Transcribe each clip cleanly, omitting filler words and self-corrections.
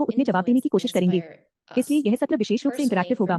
हो उतने जवाब देने की कोशिश करेंगे। इसलिए यह सत्र विशेष रूप से इंटरैक्टिव होगा।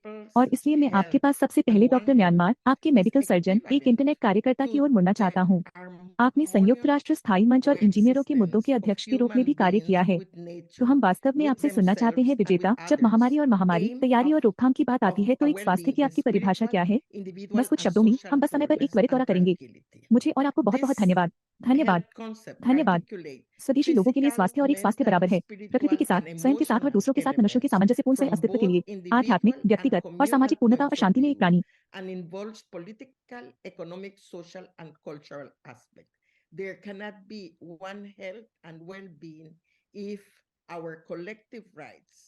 और इसलिए मैं आपके पास सबसे पहले डॉक्टर म्यांमार, आपके मेडिकल सर्जन, एक इंटरनेट कार्यकर्ता की ओर मुड़ना चाहता हूँ। आपने संयुक्त राष्ट्र स्थायी मंच और इंजीनियरों के मुद्दों के अध्यक्ष के रूप में भी कार्य किया है। तो हम वास्तव में आपसे सुनना चाहते हैं विजेता, जब महामारी और तैयारी और रोकथाम की बात आती है तो एक स्वास्थ्य की आपकी परिभाषा क्या है? बस कुछ शब्दों में हम बस समय पर एक त्वरित दौरा करेंगे। मुझे और आपको बहुत बहुत धन्यवाद। धन्यवाद। धन्यवाद। स्वदेशी लोगों के लिए स्वास्थ्य और एक स्वास्थ्य बराबर है प्रकृति के साथ, स्वयं के साथ और दूसरों के साथ मनुष्यों के सामंजस्यपूर्ण सह अस्तित्व के लिए आध्यात्मिक, व्यक्तिगत और सामाजिक पूर्णता और शांति में एक प्राणी। and involves political, economic, social, and cultural aspect. There cannot be one health and well-being if our collective rights,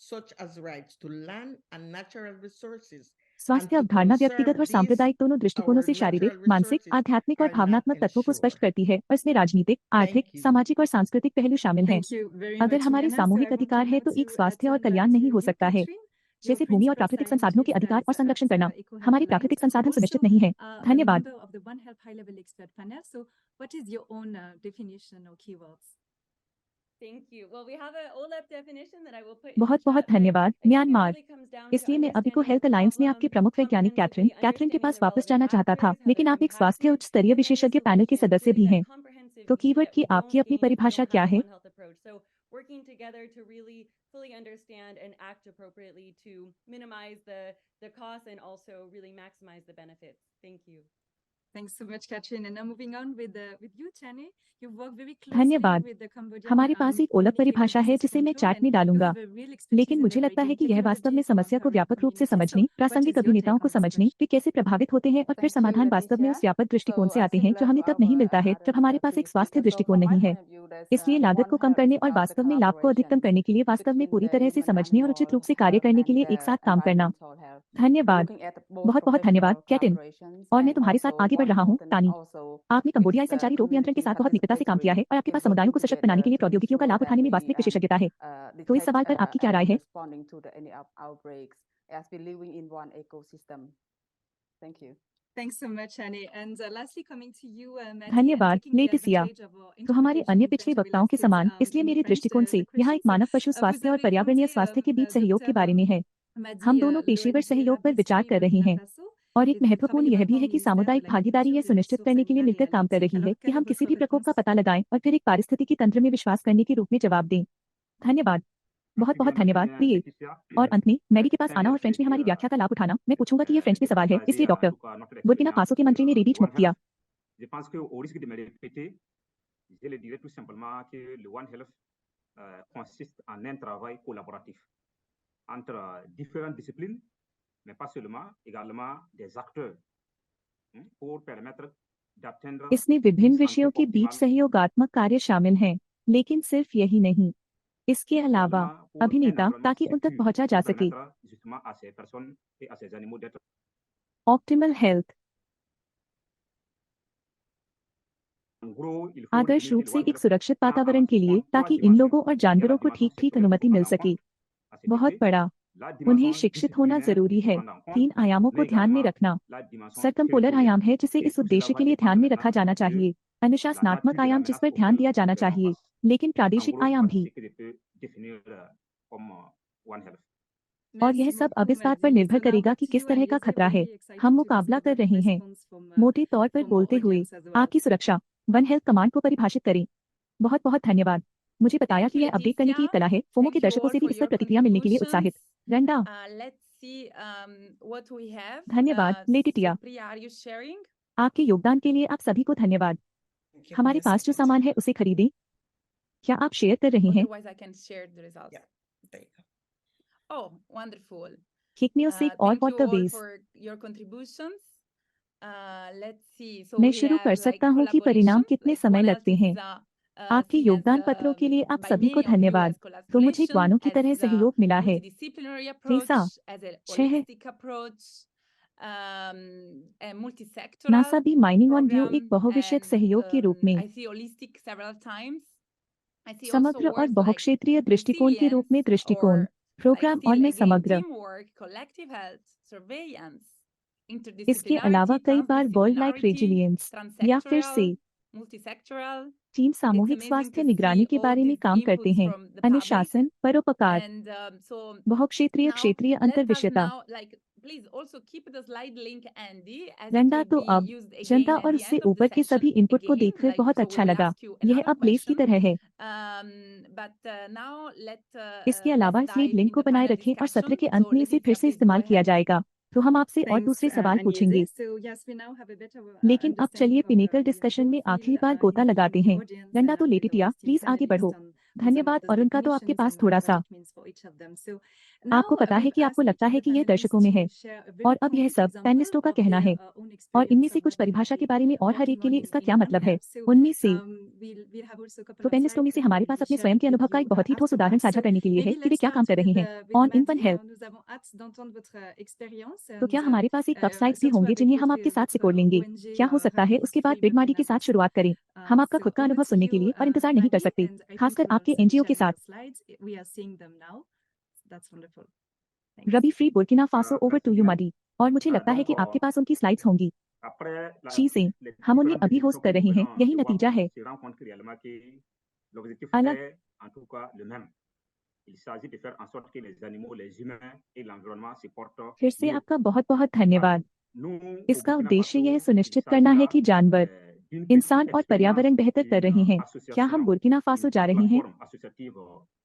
such as rights to land and natural resources, स्वास्थ्य to अवधारणा व्यक्तिगत और conserve सांप्रदायिक दोनों दृष्टिकोणों से our शारीरिक, natural मानसिक, resources आध्यात्मिक और are not भावनात्मक तत्वों को स्पष्ट ensured. करती है और इसमें राजनीतिक, आर्थिक, Thank you. सामाजिक और सांस्कृतिक पहलू शामिल हैं। Thank you very अगर much, हमारे Liana. So I सामूहिक want अधिकार है now तो to एक स्वास्थ्य और turn कल्याण to नहीं हो you, सकता है, Catherine. Your जैसे भूमि और principal प्राकृतिक संसाधनों के scientist अधिकार और at संरक्षण करना EcoHealth हमारे Alliance, प्राकृतिक संसाधन also सुनिश्चित नहीं है। a धन्यवाद। member of the One Health high-level expert panel. So what is your own definition or keywords? Thank you. Well, we have an OLEP definition that I will put in the बहुत बहुत chat, but धन्यवाद। I think it Myanmar. really comes down to इसलिए मैं अभी को understanding health the alliance में आपके problem, प्रमुख वैज्ञानिक comprehensively कैथरीन के understanding पास the वापस relevant जाना चाहता था, factors, how लेकिन they're आप एक स्वास्थ्य impacting, उच्च स्तरीय and then a विशेषज्ञ पैनल के solution, सदस्य भी creating that हैं। comprehensive तो view कीवर्ड that की we don't आपकी अपनी gain if we परिभाषा don't क्या have a है? One Health approach. So working together to really fully understand and act appropriately to minimize the costs and also really maximize the benefits. Thank you. Thanks so much, Catherine. And now moving on with you, Chane. You work very closely धन्यवाद। with the Cambodian हमारे पास एक ओलप परिभाषा है जिसे मैं chat में डालूंगा, लेकिन मुझे लगता है कि यह वास्तव में समस्या को व्यापक रूप से समझने, प्रासंगिक अभिनेताओं को समझने, वे कैसे प्रभावित होते हैं और फिर समाधान वास्तव में उस व्यापक दृष्टिकोण से आते हैं जो हमें तब नहीं मिलता है जब हमारे पास एक स्वास्थ्य दृष्टिकोण नहीं है। इसलिए लागत को कम करने और वास्तव में लाभ को अधिकतम करने के लिए वास्तव में पूरी तरह से समझने और उचित रूप से कार्य करने के लिए एक साथ काम करना। धन्यवाद। बहुत बहुत धन्यवाद, कैटिन। और मैं तुम्हारे साथ आगे बढ़ रहा हूँ, तानी। आपने कंबोडियाई संचारी रोग नियंत्रण के साथ बहुत निकटता से काम किया है और आपके पास समुदायों को सशक्त बनाने के लिए प्रौद्योगिकियों का लाभ उठाने में वास्तविक विशेषज्ञता है। तो इस सवाल पर आपकी क्या राय है? Thanks so much, Annie. And lastly, coming to you, Maddie, and धन्यवाद, taking the Leticia. advantage of our तो हमारे अन्य interpretation पिछले session, we वक्ताओं के left it, समान, इसलिए in मेरे French, दृष्टिकोण से the यहाँ एक question. मानव पशु Vous स्वास्थ्य और avez पर्यावरणीय écouté, स्वास्थ्य के बीच le सहयोग के docteur, बारे में है। Maddie, हम दोनों पेशेवर l'ONG सहयोग पर Rabbit विचार Story कर रहे Burkina हैं Faso, और एक et de महत्वपूर्ण travailler यह भी maintenant है au कि ministère de सामुदायिक la भागीदारी Culture, यह de la सुनिश्चित Ressource करने के लिए मिलकर काम कर animale रही है éthique. कि हम Alors, किसी quelle भी est प्रकोप votre का पता लगाएं और फिर एक पारिस्थितिकी तंत्र में विश्वास करने के रूप में जवाब दें। धन्यवाद। बहुत बहुत धन्यवाद, प्रिय। और अंत में मैडी के पास आना और फ्रेंच में हमारी व्याख्या का लाभ उठाना। मैं पूछूंगा कि यह फ्रेंच में सवाल है, इसलिए डॉक्टर। बुर्किना फासो के मंत्री ने रेबीज मुक्त किया। Je pense qu'au risque de me répéter, je le dirais tout simplement que le One Health consiste en un travail collaboratif entre différentes disciplines, mais pas seulement, également des acteurs pour permettre d'atteindre इसमें विभिन्न विषयों के बीच सहयोगात्मक कार्य शामिल हैं, लेकिन सिर्फ यही नहीं, इसके अलावा अभिनेता ताकि उन तक पहुंचा जा सके। justement à ces personnes et à ces animaux d'être optimal health आदर्श रूप से एक सुरक्षित वातावरण के लिए ताकि इन लोगों और जानवरों को ठीक ठीक अनुमति मिल सके। बहुत बड़ा, उन्हें शिक्षित होना जरूरी है। 3 आयामों को ध्यान में रखना। सर्कमपोलर आयाम है जिसे इस उद्देश्य के लिए ध्यान में रखा जाना चाहिए। अनुशासनात्मक आयाम जिस पर ध्यान दिया जाना चाहिए, लेकिन प्रादेशिक आयाम भी। और यह सब अब इस बात पर निर्भर करेगा कि किस तरह का खतरा है हम मुकाबला कर रहे हैं। मोटे तौर पर बोलते हुए, आपकी सुरक्षा वन हेल्थ कमांड को परिभाषित करें। बहुत बहुत धन्यवाद। मुझे बताया कि यह अपडेट करने की एक कला है। फोमो के दर्शकों से भी इस पर प्रतिक्रिया मिलने के लिए उत्साहित। रंडा, धन्यवाद। लेटिटिया, आपके योगदान के लिए आप सभी को धन्यवाद। हमारे पास जो सामान है उसे खरीदें। क्या आप शेयर कर रहे हैं? Oh, wonderful. Kickmusic और Thank you all waterways। for your contributions. Let's see. So मैं we शुरू कर have, like, सकता हूँ कि परिणाम collaboration, कितने like समय One लगते Health हैं। is आपके seen योगदान as, पत्रों के लिए आप by सभी को many of you धन्यवाद। as तो मुझे collaboration, ग्वानों की तरह as a सहयोग मिला है। multidisciplinary फीसा, approach, as a 6 है। holistic approach, a multisectoral NASA भी माइनिंग ऑन व्यू एक program, बहुविषयक and सहयोग के रूप में I see holistic several times. I see also समग्र और words like बहुक्षेत्रीय दृष्टिकोण के रूप में resilience दृष्टिकोण, or प्रोग्राम like और still मैं again समग्र। teamwork, collective health, surveillance, इसके अलावा interdisciplinarity, कई बार वर्ल्ड लाइक transdisciplinarity, रेजिलियंस या फिर से transsectoral, multisectoral. टीम It's सामूहिक amazing स्वास्थ्य to निगरानी see के all बारे में these काम करते inputs हैं। from the public. अनुशासन, परोपकार, And so बहुक्षेत्रीय now क्षेत्रीय let us अंतर्विषयता। now, like, please also keep the slide link handy as it रंडा will तो be अब used again जनता at और the उससे end of the ऊपर के session सभी इनपुट को again. देखकर Like, बहुत so we अच्छा will लगा। ask you यह another अब प्लेस की question. तरह है। But now इसके let's अलावा स्लाइड dive लिंक in को the बनाए panel रखें और सत्र discussion. के So अंत में इसे Laetitia, फिर से please go इस्तेमाल किया ahead. जाएगा। तो हम आपसे और Thanks, दूसरे सवाल Agnese. पूछेंगे। So yes, we now have a better लेकिन अब understanding चलिए of पिनेकल the डिस्कशन में profile आखिरी बार in गोता लगाते हैं। Cambodians रंडा and तो with our Letitia, esteemed please आगे बढ़ो। panelists धन्यवाद, और उनका तो आपके पास थोड़ा सा। आपको पता है कि आपको लगता है कि यह दर्शकों में है, और अब यह सब पैनलिस्टों का कहना है, और इनमें से कुछ परिभाषा के बारे में, और हर एक के लिए इसका क्या मतलब है। उनमें से तो पैनलिस्टों में से हमारे पास अपने स्वयं के अनुभव का एक बहुत ही ठोस उदाहरण साझा करने के लिए है कि वे क्या काम कर रहे हैं ऑन इनवन हेल्थ। तो क्या हमारे पास एक वेबसाइट भी होंगे जिन्हें हम आपके साथ सिकोड़ लेंगे? क्या हो सकता है उसके बाद बिग मार्डी के साथ शुरुआत करें। हम आपका खुद का अनुभव सुनने के लिए और इंतजार नहीं कर सकते, खासकर आपके एनजीओ के साथ। Rabi free Burkina Faso, over to you मडी। और मुझे लगता है कि आपके पास उनकी स्लाइड्स होंगी। चीजें हम उन्हें अभी होस्ट कर रहे हैं, यही नतीजा है। अलग फिर से आपका बहुत बहुत धन्यवाद। इसका उद्देश्य यह सुनिश्चित करना है कि जानवर, इंसान और पर्यावरण बेहतर कर रहे हैं। क्या हम बुर्किना फासो जा रहे हैं?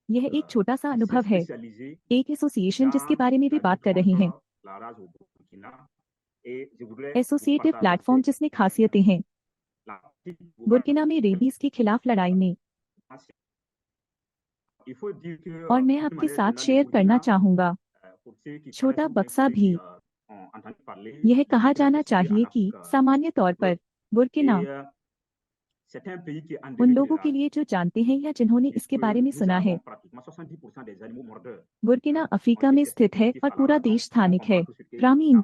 यह एक छोटा सा अनुभव है, एक एसोसिएशन जिसके बारे में भी बात कर रहे हैं, एसोसिएटिव प्लेटफॉर्म जिसमें खासियतें हैं। बुर्किना में रेबीज के खिलाफ लड़ाई में, और मैं आपके साथ शेयर करना चाहूंगा छोटा बक्सा भी। यह कहा जाना चाहिए कि सामान्य तौर पर बुर्किना, उन लोगों के लिए जो जानते हैं या जिन्होंने इसके बारे में सुना है, बुर्किना अफ्रीका में स्थित है और पूरा देश स्थानिक है, ग्रामीण।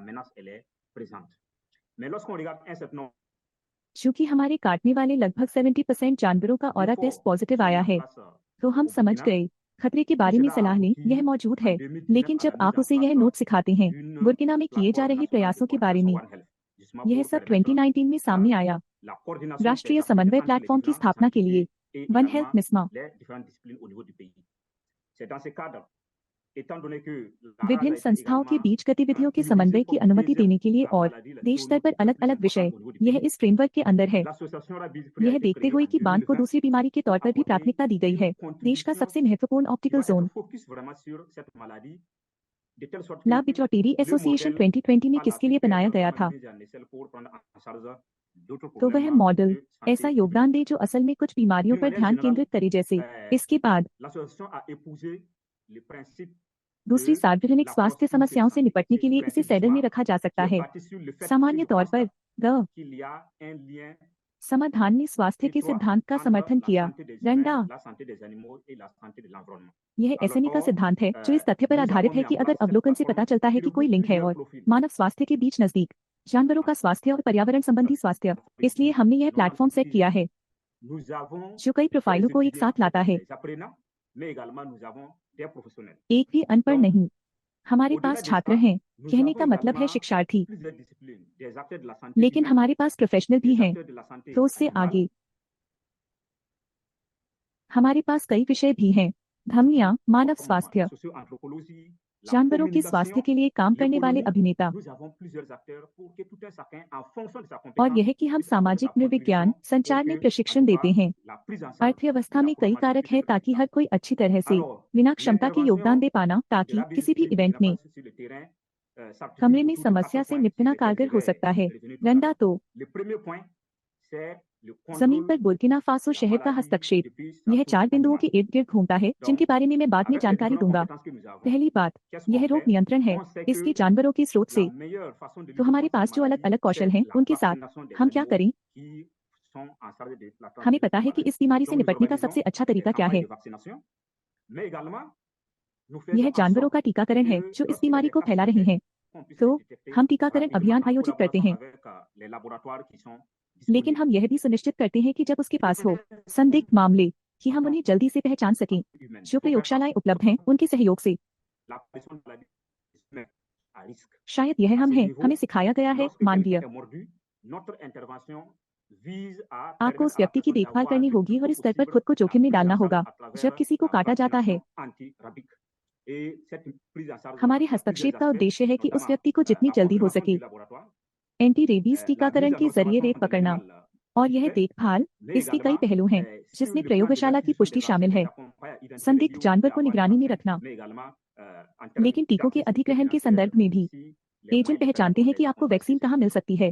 चूंकि हमारे काटने वाले लगभग 70% जानवरों का ऑरा टेस्ट पॉजिटिव आया है, तो हम समझ गए खतरे के बारे में सलाह लें, यह मौजूद है। लेकिन जब आप उसे यह नोट सिखाते हैं बुर्किना में किए जा रहे प्रयासों के बारे में, यह सब 2019 में सामने आया। राष्ट्रीय समन्वय प्लेटफॉर्म की स्थापना के लिए वन हेल्थ मिस्मा, विभिन्न संस्थाओं के बीच गतिविधियों के समन्वय की अनुमति देने के लिए, और देश स्तर पर अलग अलग विषय, यह इस फ्रेमवर्क के अंदर है। यह देखते हुए कि बांध को दूसरी बीमारी के तौर पर भी प्राथमिकता दी गई है, देश का सबसे महत्वपूर्ण ऑप्टिकल जोन। ला बिजोटेरी एसोसिएशन 2020 में किसके लिए बनाया गया था? तो वह मॉडल ऐसा योगदान दे जो असल में कुछ बीमारियों पर ध्यान केंद्रित करे, जैसे इसके बाद दूसरी सार्वजनिक स्वास्थ्य समस्याओं से निपटने के लिए इसे सैडल में रखा जा सकता है। सामान्य तौर पर समाधान ने स्वास्थ्य के सिद्धांत का समर्थन किया। रंडा, यह एसएमई का सिद्धांत है जो इस तथ्य पर आधारित है कि अगर अवलोकन से पता चलता है कि कोई लिंक है और मानव स्वास्थ्य के बीच नजदीक, जानवरों का स्वास्थ्य और पर्यावरण संबंधी स्वास्थ्य, इसलिए हमने यह प्लेटफॉर्म सेट किया है जो कई प्रोफाइलों को एक साथ लाता है। एक भी अनपढ़ नहीं, हमारे पास छात्र हैं, कहने का मतलब है शिक्षार्थी, लेकिन हमारे पास प्रोफेशनल भी हैं। तो उससे आगे हमारे पास कई विषय भी हैं, धमनियां, मानव स्वास्थ्य, जानवरों के स्वास्थ्य के लिए काम करने वाले अभिनेता, और यह कि हम सामाजिक नृविज्ञान संचार में प्रशिक्षण देते हैं। अर्थव्यवस्था में कई कारक हैं ताकि हर कोई अच्छी तरह से बिना क्षमता के योगदान दे पाना, ताकि किसी भी इवेंट में कमरे में समस्या से निपटना कारगर हो सकता है। रंडा, तो जमीन पर बुर्किना फासो शहर का हस्तक्षेप, यह 4 बिंदुओं के इर्द गिर्द घूमता है जिनके बारे में मैं बाद में जानकारी दूंगा। पहली बात, यह रोग नियंत्रण है, इसके जानवरों के स्रोत से। तो हमारे पास जो अलग अलग कौशल हैं उनके साथ हम क्या करें? हमें पता है कि इस बीमारी से निपटने का सबसे अच्छा तरीका क्या है। यह जानवरों का टीकाकरण है जो इस बीमारी को फैला रहे हैं। तो हम टीकाकरण अभियान आयोजित करते हैं, लेकिन हम यह भी सुनिश्चित करते हैं कि जब उसके पास हो संदिग्ध मामले, कि हम उन्हें जल्दी से पहचान सकें। जो प्रयोगशालाएं उपलब्ध हैं उनके सहयोग से। शायद यह हम हैं, हमें सिखाया गया है मानवीय। आपको उस व्यक्ति की देखभाल करनी होगी और इस स्तर पर खुद को जोखिम में डालना होगा जब किसी को काटा जाता है। हमारे हस्तक्षेप का उद्देश्य है कि उस व्यक्ति को जितनी जल्दी हो सके एंटी रेबीज टीकाकरण के जरिए रेत पकड़ना, और यह देखभाल, इसके कई पहलू हैं जिसमें प्रयोगशाला की पुष्टि शामिल है, संदिग्ध जानवर को निगरानी में रखना, लेकिन टीकों के अधिग्रहण के संदर्भ में भी। एजेंट पहचानते हैं कि आपको वैक्सीन कहाँ मिल सकती है।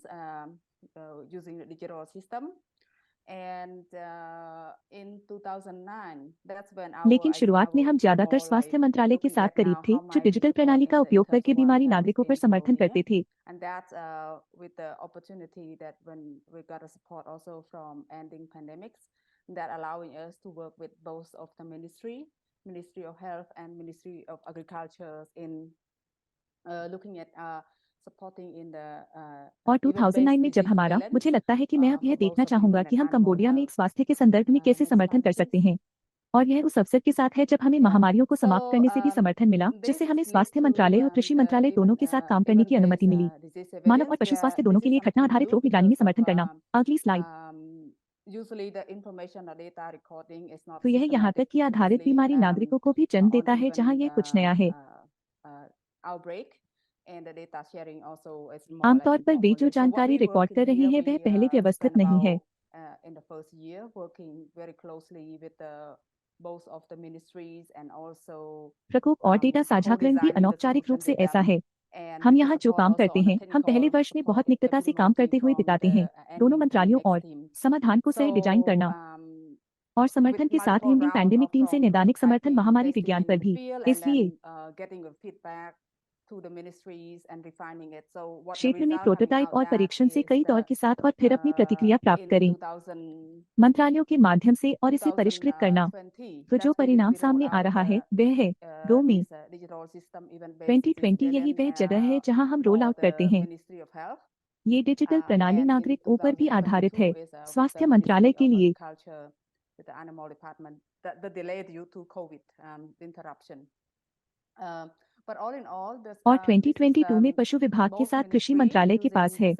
using the digital system. And in 2009, that's when लेकिन शुरुआत में हम ज्यादातर स्वास्थ्य मंत्रालय के साथ करीब थे, जो डिजिटल प्रणाली का उपयोग करके बीमारी नागरिकों पर समर्थन करते थे। And that's with the opportunity that when we got a support also from ending pandemics, that allowing us to work with both of the Ministry of Health and Ministry of Agriculture in looking at supporting in the और 2009 में जब हमारा, मुझे लगता है कि मैं अब यह देखना चाहूंगा कि हम कंबोडिया में एक स्वास्थ्य के संदर्भ में कैसे समर्थन कर सकते हैं, और यह उस अवसर के साथ है जब हमें महामारियों को समाप्त करने से भी समर्थन मिला, जिससे हमें स्वास्थ्य मंत्रालय और कृषि मंत्रालय दोनों के साथ काम करने की अनुमति मिली। मानव और पशु स्वास्थ्य दोनों के लिए घटना आधारित रोग निगरानी में समर्थन करना। अगली स्लाइड। तो यह यहाँ तक कि आधारित बीमारी नागरिकों को भी जन्म देता है, जहाँ यह कुछ नया है। आमतौर पर वे जो जानकारी रिकॉर्ड कर रहे हैं वह पहले व्यवस्थित नहीं है। प्रकोप और डेटा साझाकरण भी अनौपचारिक रूप से ऐसा है। हम यहाँ जो काम करते हैं, हम पहले वर्ष में बहुत निकटता से काम करते हुए बिताते हैं, दोनों मंत्रालयों और समाधान को सह डिजाइन करना और समर्थन के साथ इंडियन पैंडेमिक टीम से नैदानिक समर्थन महामारी विज्ञान पर भी। इसलिए क्षेत्र में प्रोटोटाइप और परीक्षण से कई दौर के साथ और फिर अपनी प्रतिक्रिया प्राप्त करें मंत्रालयों के माध्यम से और इसे परिष्कृत करना। तो जो परिणाम सामने आ रहा है वह है 2 मई 2020। यही वह जगह है जहां हम रोल आउट करते हैं। ये डिजिटल प्रणाली नागरिकों पर भी आधारित है। स्वास्थ्य मंत्रालय के लिए और 2022 में पशु विभाग के साथ कृषि मंत्रालय के पास है।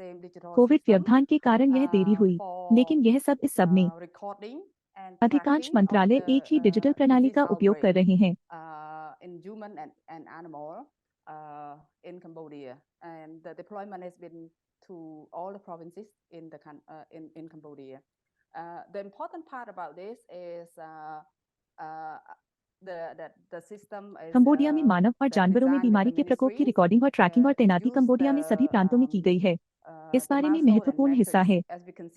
कोविड व्यवधान के कारण यह देरी हुई, लेकिन यह सब इस सब में अधिकांश मंत्रालय एक ही डिजिटल प्रणाली का उपयोग कर रहे हैं। In Cambodia, and the deployment has been to all the provinces in Cambodia. The important part about this is the system is Cambodia में मानव और जानवरों में बीमारी के प्रकोप की रिकॉर्डिंग और ट्रैकिंग और तैनाती कंबोडिया में सभी प्रांतों में की गई है। इस बारे में महत्वपूर्ण हिस्सा है।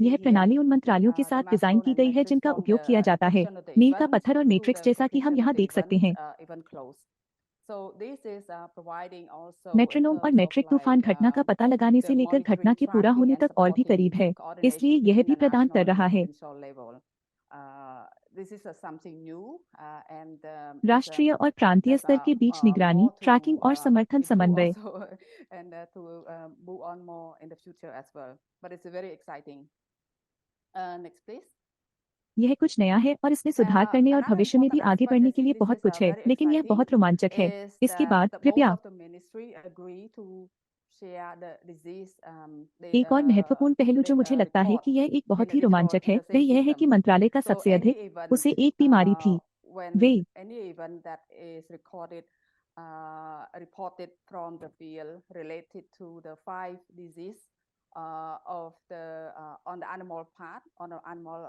यह प्रणाली उन मंत्रालयों के साथ डिजाइन की गई है जिनका उपयोग किया जाता है, मील का पत्थर और मैट्रिक्स, जैसा कि हम यहाँ देख सकते हैं। मेट्रोनोम और मैट्रिक तूफान घटना का पता लगाने से लेकर घटना के पूरा होने तक और भी करीब है, इसलिए यह भी प्रदान कर रहा है। राष्ट्रीय और प्रांतीय स्तर के बीच निगरानी, ट्रैकिंग और समर्थन समन्वय। यह कुछ नया है और इसमें सुधार करने और भविष्य में भी आगे बढ़ने के लिए बहुत कुछ है, लेकिन यह बहुत रोमांचक है। इसके बाद कृपया एक और महत्वपूर्ण पहलू जो मुझे लगता है कि यह एक बहुत ही रोमांचक है, वह यह है कि मंत्रालय का सबसे अधिक उसे एक बीमारी थी। वे reported from the field related to the 5 disease of the on the animal part, on the animal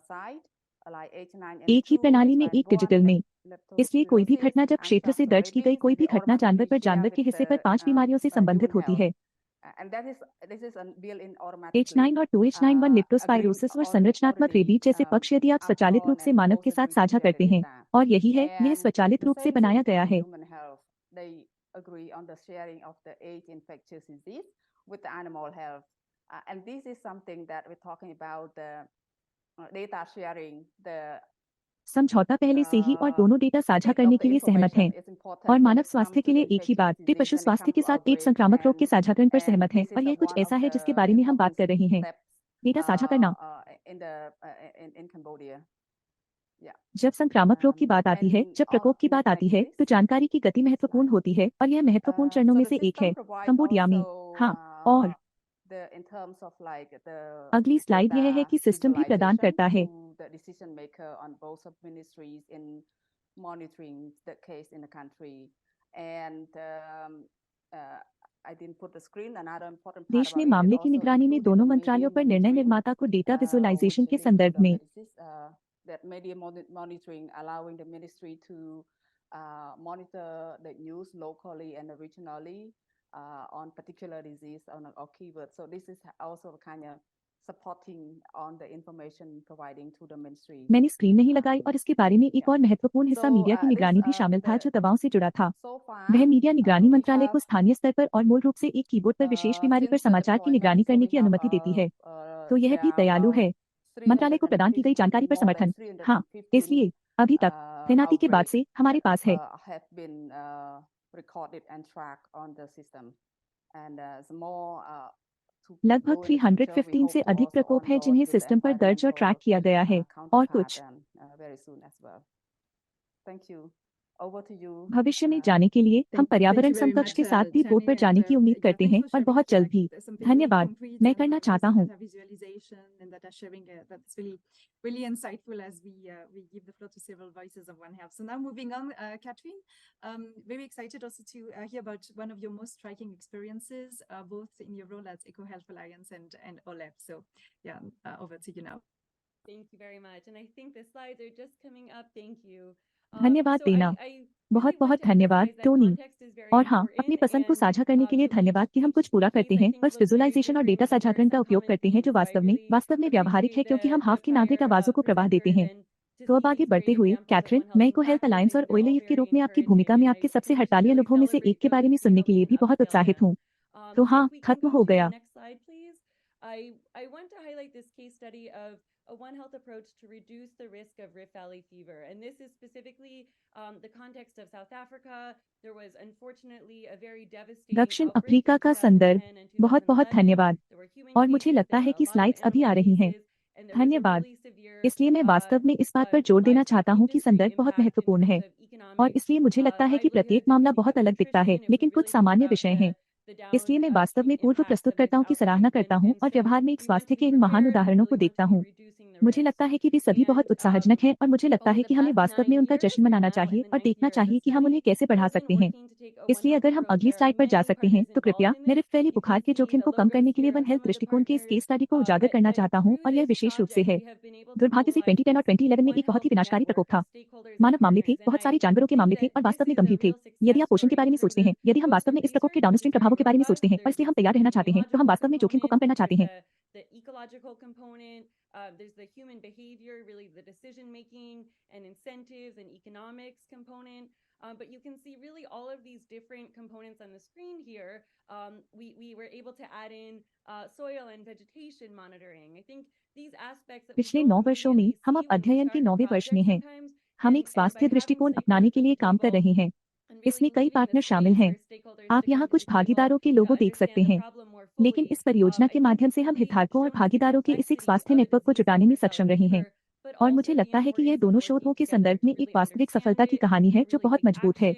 side, like H9N2, एक ही प्रणाली में एक डिजिटल में। इसलिए कोई भी घटना जब क्षेत्र से दर्ज की गई कोई भी घटना जानवर पर जानवर के हिस्से पर 5 बीमारियों से संबंधित होती है। H9 और 2H91 लिप्टोस्पाइरोसिस और संरचनात्मक रेबीज जैसे पक्ष यदि आप स्वचालित रूप से मानव के साथ साझा करते हैं, और यही है, यह स्वचालित रूप से बनाया गया है। समझौता पहले से ही और दोनों डेटा साझा करने के लिए सहमत हैं। और मानव स्वास्थ्य के लिए एक ही बात, वे पशु स्वास्थ्य के साथ एक संक्रामक रोग के साझाकरण पर सहमत हैं, और यह कुछ ऐसा है जिसके बारे में हम बात कर रहे हैं। डेटा साझा करना। जब संक्रामक रोग की बात आती है, जब प्रकोप की बात आती है, तो जानकारी की गति महत्वपूर्ण होती है, और यह महत्वपूर्ण चरणों में से एक है कंबोडिया में। हाँ, और अगली स्लाइड यह है कि सिस्टम भी प्रदान करता है देश में मामले की निगरानी में दोनों मंत्रालयों पर निर्णय निर्माता को डेटा विजुअलाइजेशन के संदर्भ में that media monitoring, allowing the ministry to monitor the news locally and regionally on particular disease or keywords. So this is also a kind of supporting on the information providing to the ministry. मैंने screen नहीं लगाई और इसके बारे में एक Yeah. और महत्वपूर्ण हिस्सा So, मीडिया की this, निगरानी भी शामिल था the- जो दवाओं से जुड़ा था। So far, वह मीडिया निगरानी we मंत्रालय को have, स्थानीय स्तर पर और मूल रूप से एक कीबोर्ड पर विशेष बीमारी पर sensor समाचार की निगरानी deployment. So करने we की have, अनुमति देती है। तो यह there भी are दयालु about है। मंत्रालय को प्रदान की गई जानकारी पर 350 समर्थन। more than हाँ, 315, इसलिए अभी तक तैनाती के बाद से हमारे पास है। have been recorded and tracked on the system. And some more to लगभग go in the future, we 315 hope से to अधिक also प्रकोप है onboard जिन्हें with the सिस्टम पर दर्ज और ट्रैक किया गया है और कुछ counterpart very soon as well. Thank you. Over to you. भविष्य में जाने के लिए हम पर्यावरण समकक्ष के साथ भी बोर्ड पर जाने की उम्मीद करते हैं और बहुत जल्द भी। धन्यवाद। मैं करना चाहता हूँ। Really insightful as we give the floor to several voices of One Health. So now moving on, Catherine, very excited also to hear about one of your most striking experiences, both in your role as EcoHealth Alliance and OLEP. So yeah, over to you now. Thank you very much. And I think the slides are just coming up. Thank you. धन्यवाद देना। बहुत बहुत धन्यवाद Tony. और हाँ, अपनी पसंद को साझा करने के लिए धन्यवाद कि हम कुछ पूरा करते हैं बस विजुअलाइजेशन और डेटा साझाकरण का उपयोग करते हैं जो वास्तव में व्यावहारिक है क्योंकि हम हाफ की नागरिक आवाजों को प्रवाह देते हैं। तो अब आगे बढ़ते हुए कैथरीन, मैं इको हेल्थ अलायंस और ओएलईएफ के रूप में आपकी भूमिका में आपके सबसे हड़ताली अनुभवों में से एक के बारे में सुनने के लिए भी बहुत उत्साहित हूँ। तो हाँ, खत्म हो गया। I want to highlight this case study of a One Health approach to reduce the risk of Rift Valley fever. And this is specifically the context of South Africa. There was unfortunately a very devastating दक्षिण Africa का संदर्भ। बहुत बहुत धन्यवाद। और मुझे लगता है कि स्लाइड्स अभी आ रही हैं। धन्यवाद। इसलिए मैं वास्तव में इस बात पर जोर देना चाहता हूं कि संदर्भ बहुत महत्वपूर्ण है। और इसलिए मुझे लगता है कि प्रत्येक मामला बहुत अलग दिखता है लेकिन कुछ सामान्य विषय हैं। इसलिए मैं वास्तव में पूर्व प्रस्तुतकर्ताओं की सराहना करता हूं और व्यवहार में एक स्वास्थ्य के इन महान उदाहरणों को देखता हूं। मुझे लगता है कि वे सभी बहुत उत्साहजनक हैं और मुझे लगता है कि हमें वास्तव में उनका जश्न मनाना चाहिए और देखना चाहिए कि हम उन्हें कैसे बढ़ा सकते हैं। इसलिए अगर हम अगली स्लाइड पर जा सकते हैं तो कृपया मैं रिफ्ट वैली बुखार के जोखिम को कम करने के लिए वन हेल्थ दृष्टिकोण के इस केस स्टडी को उजागर करना चाहता हूं और यह विशेष रूप से है। दुर्भाग्य से 2010 और 2011 में एक बहुत ही विनाशकारी प्रकोप था। मानव मामले थे, बहुत सारे जानवरों के मामले थे और वास्तव में गंभीर थे। यदि आप पोषण के बारे में सोचते हैं, यदि हम वास्तव में इस प्रकोप के डाउनस्ट्रीम प्रभावों के बारे में सोचते हैं और इसलिए हम तैयार रहना चाहते हैं तो हम वास्तव में जोखिम को कम करना चाहते हैं। The ecological component, there's the human behavior, really the decision making and incentives and economics component. But you can see really all of these different components on the screen here. We were able to add in soil and vegetation monitoring. I think these aspects that पिछले 9 वर्षों में हम अब अध्ययन के 9वें वर्ष में हैं। हम एक स्वास्थ्य दृष्टिकोण अपनाने के लिए काम कर रहे हैं। इसमें कई पार्टनर शामिल हैं। आप यहाँ कुछ भागीदारों के लोगो देख सकते हैं। लेकिन इस परियोजना के माध्यम से हम हितधारकों और भागीदारों के इस एक स्वास्थ्य नेटवर्क को जुटाने में सक्षम रहे हैं। और मुझे लगता है कि यह दोनों शोधों के संदर्भ में एक वास्तविक सफलता की कहानी है जो बहुत मजबूत है।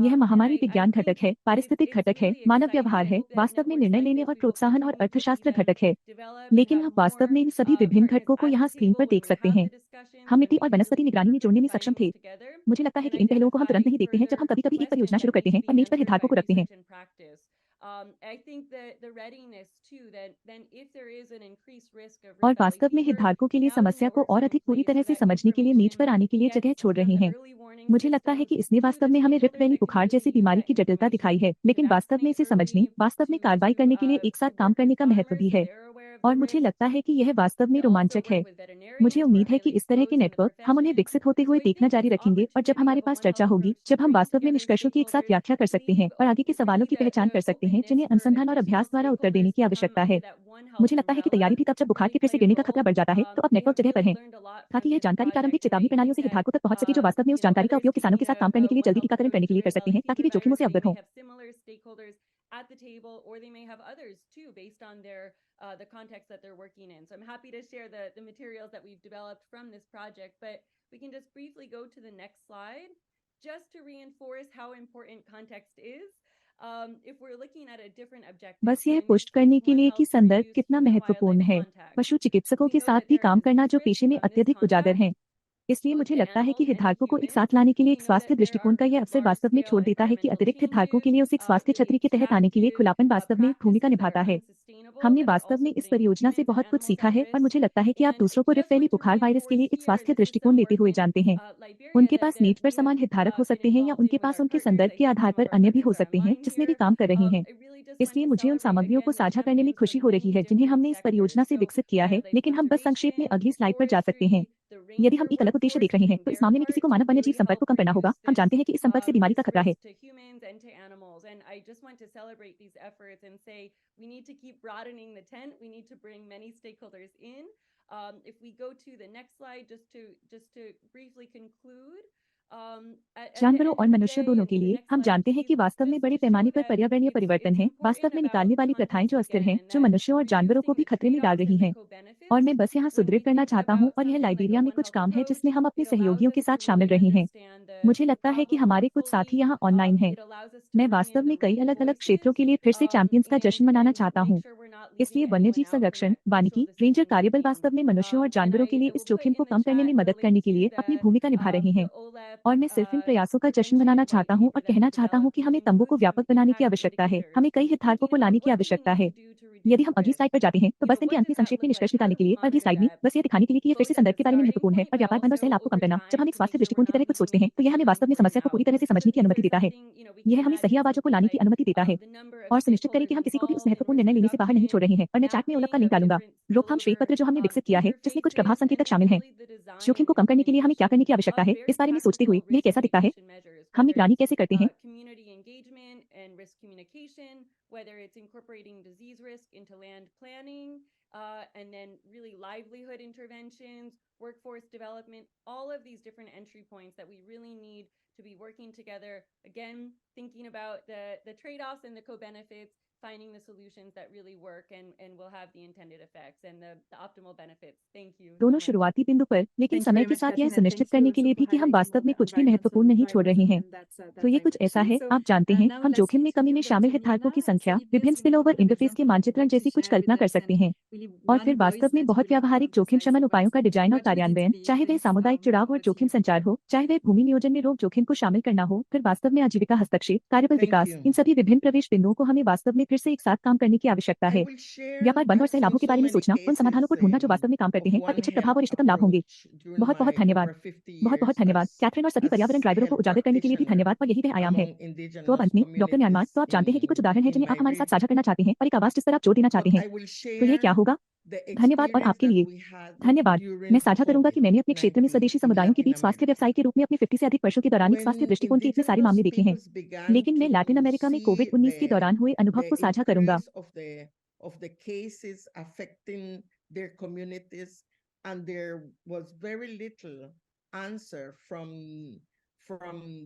यह महामारी विज्ञान घटक है, पारिस्थितिक घटक है, मानव व्यवहार है, वास्तव में निर्णय लेने और प्रोत्साहन और अर्थशास्त्र घटक है। लेकिन आप वास्तव में इन सभी विभिन्न घटकों को यहाँ स्क्रीन पर देख सकते हैं। हम मिट्टी और वनस्पति निगरानी में जोड़ने में सक्षम थे। मुझे लगता है कि इन पहलुओं को हम तुरंत नहीं देखते हैं जब हम कभी-कभी एक परियोजना शुरू करते हैं और मेज पर हितधारकों को रखते हैं। और वास्तव में हितधारकों के लिए समस्या को और अधिक पूरी तरह से समझने के लिए मेज पर आने के लिए जगह छोड़ रहे हैं। मुझे लगता है कि इसने वास्तव में हमें रिफ्ट वैली बुखार जैसी बीमारी की जटिलता दिखाई है, लेकिन वास्तव में इसे समझने, वास्तव में कार्रवाई करने के लिए एक साथ काम करने का महत्व भी है। और मुझे लगता है कि यह वास्तव में रोमांचक है। मुझे उम्मीद है कि इस तरह के नेटवर्क हम उन्हें विकसित होते हुए देखना जारी रखेंगे और जब हमारे पास चर्चा होगी, जब हम वास्तव में निष्कर्षों की एक साथ व्याख्या कर सकते हैं और आगे के सवालों की पहचान कर सकते हैं जिन्हें अनुसंधान और अभ्यास द्वारा उत्तर देने की आवश्यकता है। मुझे लगता है कि तैयारी भी तब जब बुखार के फिर से गिरने का खतरा बढ़ जाता है, तो अब नेटवर्क जगह पर है ताकि यह जानकारी प्रारंभिक चेतावनी प्रणालियों से हितधारकों तक पहुंच सके जो वास्तव में उस जानकारी का उपयोग किसानों के साथ काम करने के लिए जल्दी टीकाकरण करने के लिए कर सकते हैं ताकि वे जोखिमों से अवगत हों। At the table, or they may have others too, based on their the context that they're working in. So I'm happy to share the materials that we've developed from this project. But we can just briefly go to the next slide, just to reinforce how important context is. If we're looking at a different objective, बस यह पुष्ट करने के लिए कि संदर्भ कितना महत्वपूर्ण है। पशु चिकित्सकों के साथ भी काम करना जो पेशे में अत्यधिक उजागर हैं। इसलिए मुझे लगता है कि हितधारकों को एक साथ लाने के लिए एक स्वास्थ्य दृष्टिकोण का यह अवसर वास्तव में छोड़ देता है कि अतिरिक्त हितधारकों के लिए उस एक स्वास्थ्य छतरी के तहत आने के लिए खुलापन वास्तव में एक भूमिका निभाता है। हमने वास्तव में इस परियोजना से बहुत कुछ सीखा है और मुझे लगता है कि आप दूसरों को रिफ्ट वैली बुखार वायरस के लिए एक स्वास्थ्य दृष्टिकोण लेते हुए जानते हैं। उनके पास नीच पर समान हितधारक हो सकते हैं या उनके पास उनके संदर्भ के आधार पर अन्य भी हो सकते हैं जिसमें वे काम कर रहे हैं। इसलिए मुझे उन सामग्रियों को साझा करने में खुशी हो रही है जिन्हें हमने इस परियोजना से विकसित किया है, लेकिन हम बस संक्षेप में अगली स्लाइड पर जा सकते हैं। यदि हम एक अलग उद्देश्य देख रहे हैं तो इस मामले में किसी को मानव वन्यजीव संपर्क को कम करना होगा। हम जानते हैं कि इस संपर्क से बीमारी का खतरा है। to humans and to animals. And I just want to celebrate these efforts and say we need to keep broadening the tent. We need to bring many stakeholders in. If we go to the next slide, just to briefly conclude. जानवरों और मनुष्य दोनों के लिए हम जानते हैं कि वास्तव में बड़े पैमाने पर पर्यावरणीय परिवर्तन है, वास्तव में निकालने वाली प्रथाएं जो अस्थिर हैं, जो मनुष्यों और जानवरों को भी खतरे में डाल रही हैं। और मैं बस यहाँ सुदृढ़ करना चाहता हूँ और यह लाइबेरिया में कुछ काम है जिसमें हम अपने सहयोगियों के साथ शामिल रहे हैं। मुझे लगता है कि हमारे कुछ साथी यहाँ ऑनलाइन हैं। मैं वास्तव में कई अलग अलग क्षेत्रों के लिए फिर से चैंपियंस का जश्न मनाना चाहता हूँ। इसलिए वन्यजीव संरक्षण, वानिकी, रेंजर कार्यबल वास्तव में मनुष्यों और जानवरों के लिए इस जोखिम को कम करने में मदद करने के लिए अपनी भूमिका निभा रहे हैं। और मैं सिर्फ इन प्रयासों का जश्न मनाना चाहता हूं और कहना चाहता हूं कि हमें तंबू को व्यापक बनाने की आवश्यकता है, हमें कई हितधारकों को लाने की आवश्यकता है। यदि हम अगली स्लाइड पर जाते हैं तो बस दिन के अंत में संक्षेप में निष्कर्ष निकालने के लिए और अगली स्लाइड में बस यह दिखाने के लिए कि ये फिर से संदर्भ के बारे में महत्वपूर्ण है और व्यापार बंद और सह लाभ को कम करना। जब हम एक स्वास्थ्य दृष्टिकोण की तरह कुछ सोचते हैं तो यह हमें वास्तव में समस्या को पूरी तरह से समझने की अनुमति देता है। यह हमें सही आवाजों को लाने की अनुमति देता है और सुनिश्चित करें कि हम किसी को भी उस महत्वपूर्ण निर्णय लेने से बाहर नहीं छोड़ रहे हैं। और मैं चैट में ओलग का लिंक डालूंगा। रोकथाम श्वेत पत्र जो हमने विकसित किया है जिसमें कुछ प्रभाव संकेतक शामिल हैं। जोखिम को कम करने के लिए हमें क्या करने की आवश्यकता है, इस बारे में सोचते हुए यह कैसा दिखता है, हम निगरानी कैसे करते हैं। Community engagement and risk communication, whether it's incorporating disease risk into land planning, and then really livelihood interventions, workforce development, all of these different entry points that we really need to be working together. Again, thinking about the trade-offs and the co-benefits, finding the solutions that really work and will have the intended effects and the optimal benefits. Thank you. दोनों शुरुआती बिंदु पर, लेकिन समय के साथ यह सुनिश्चित करने के लिए भी कि हम वास्तव में कुछ भी महत्वपूर्ण नहीं छोड़ रहे हैं। तो ये कुछ ऐसा है, आप जानते हैं, हम जोखिम में कमी में शामिल हितधारकों की संख्या, विभिन्न स्पिलओवर इंटरफेस के मानचित्रण जैसी कुछ कल्पना कर सकते हैं। और फिर वास्तव में बहुत व्यावहारिक जोखिम शमन उपायों का डिजाइन और कार्यान्वयन, चाहे वह सामुदायिक जुड़ाव और जोखिम संचार हो, चाहे वह भूमि नियोजन में रोग जोखिम को शामिल करना हो, फिर वास्तव में आजीविका हस्तक्षेप, कार्यबल विकास, इन सभी विभिन्न प्रवेश बिंदुओं को हमें वास्तव में फिर से एक साथ काम करने की आवश्यकता है। व्यापार बंद और सह लाभों के बारे में सोचना, उन समाधानों को ढूंढना जो वास्तव में काम करते हैं और इच्छित प्रभाव और इष्टतम लाभ होंगे। बहुत बहुत धन्यवाद। बहुत बहुत धन्यवाद कैथरीन और सभी पर्यावरण ड्राइवरों को उजागर करने के लिए भी धन्यवाद। और यही वह आयाम है। तो अब अंत में डॉक्टर म्यांमार, तो आप जानते हैं कि कुछ उदाहरण हैं जिन्हें आप हमारे साथ साझा करना चाहते हैं और एक आवाज जिस पर आप जोर देना चाहते हैं। तो यह क्या होगा? धन्यवाद और आपके लिए धन्यवाद। मैं साझा करूंगा कि मैंने अपने क्षेत्र में स्वदेशी समुदायों के बीच स्वास्थ्य व्यवसाय के रूप में अपने 50 से अधिक वर्षों के दौरान एक स्वास्थ्य दृष्टिकोण के इतने सारे मामले देखे हैं, लेकिन मैं लैटिन अमेरिका में कोविड-19 के दौरान हुए अनुभव को साझा करूंगा। Of the cases affecting their communities, and there was very little answer from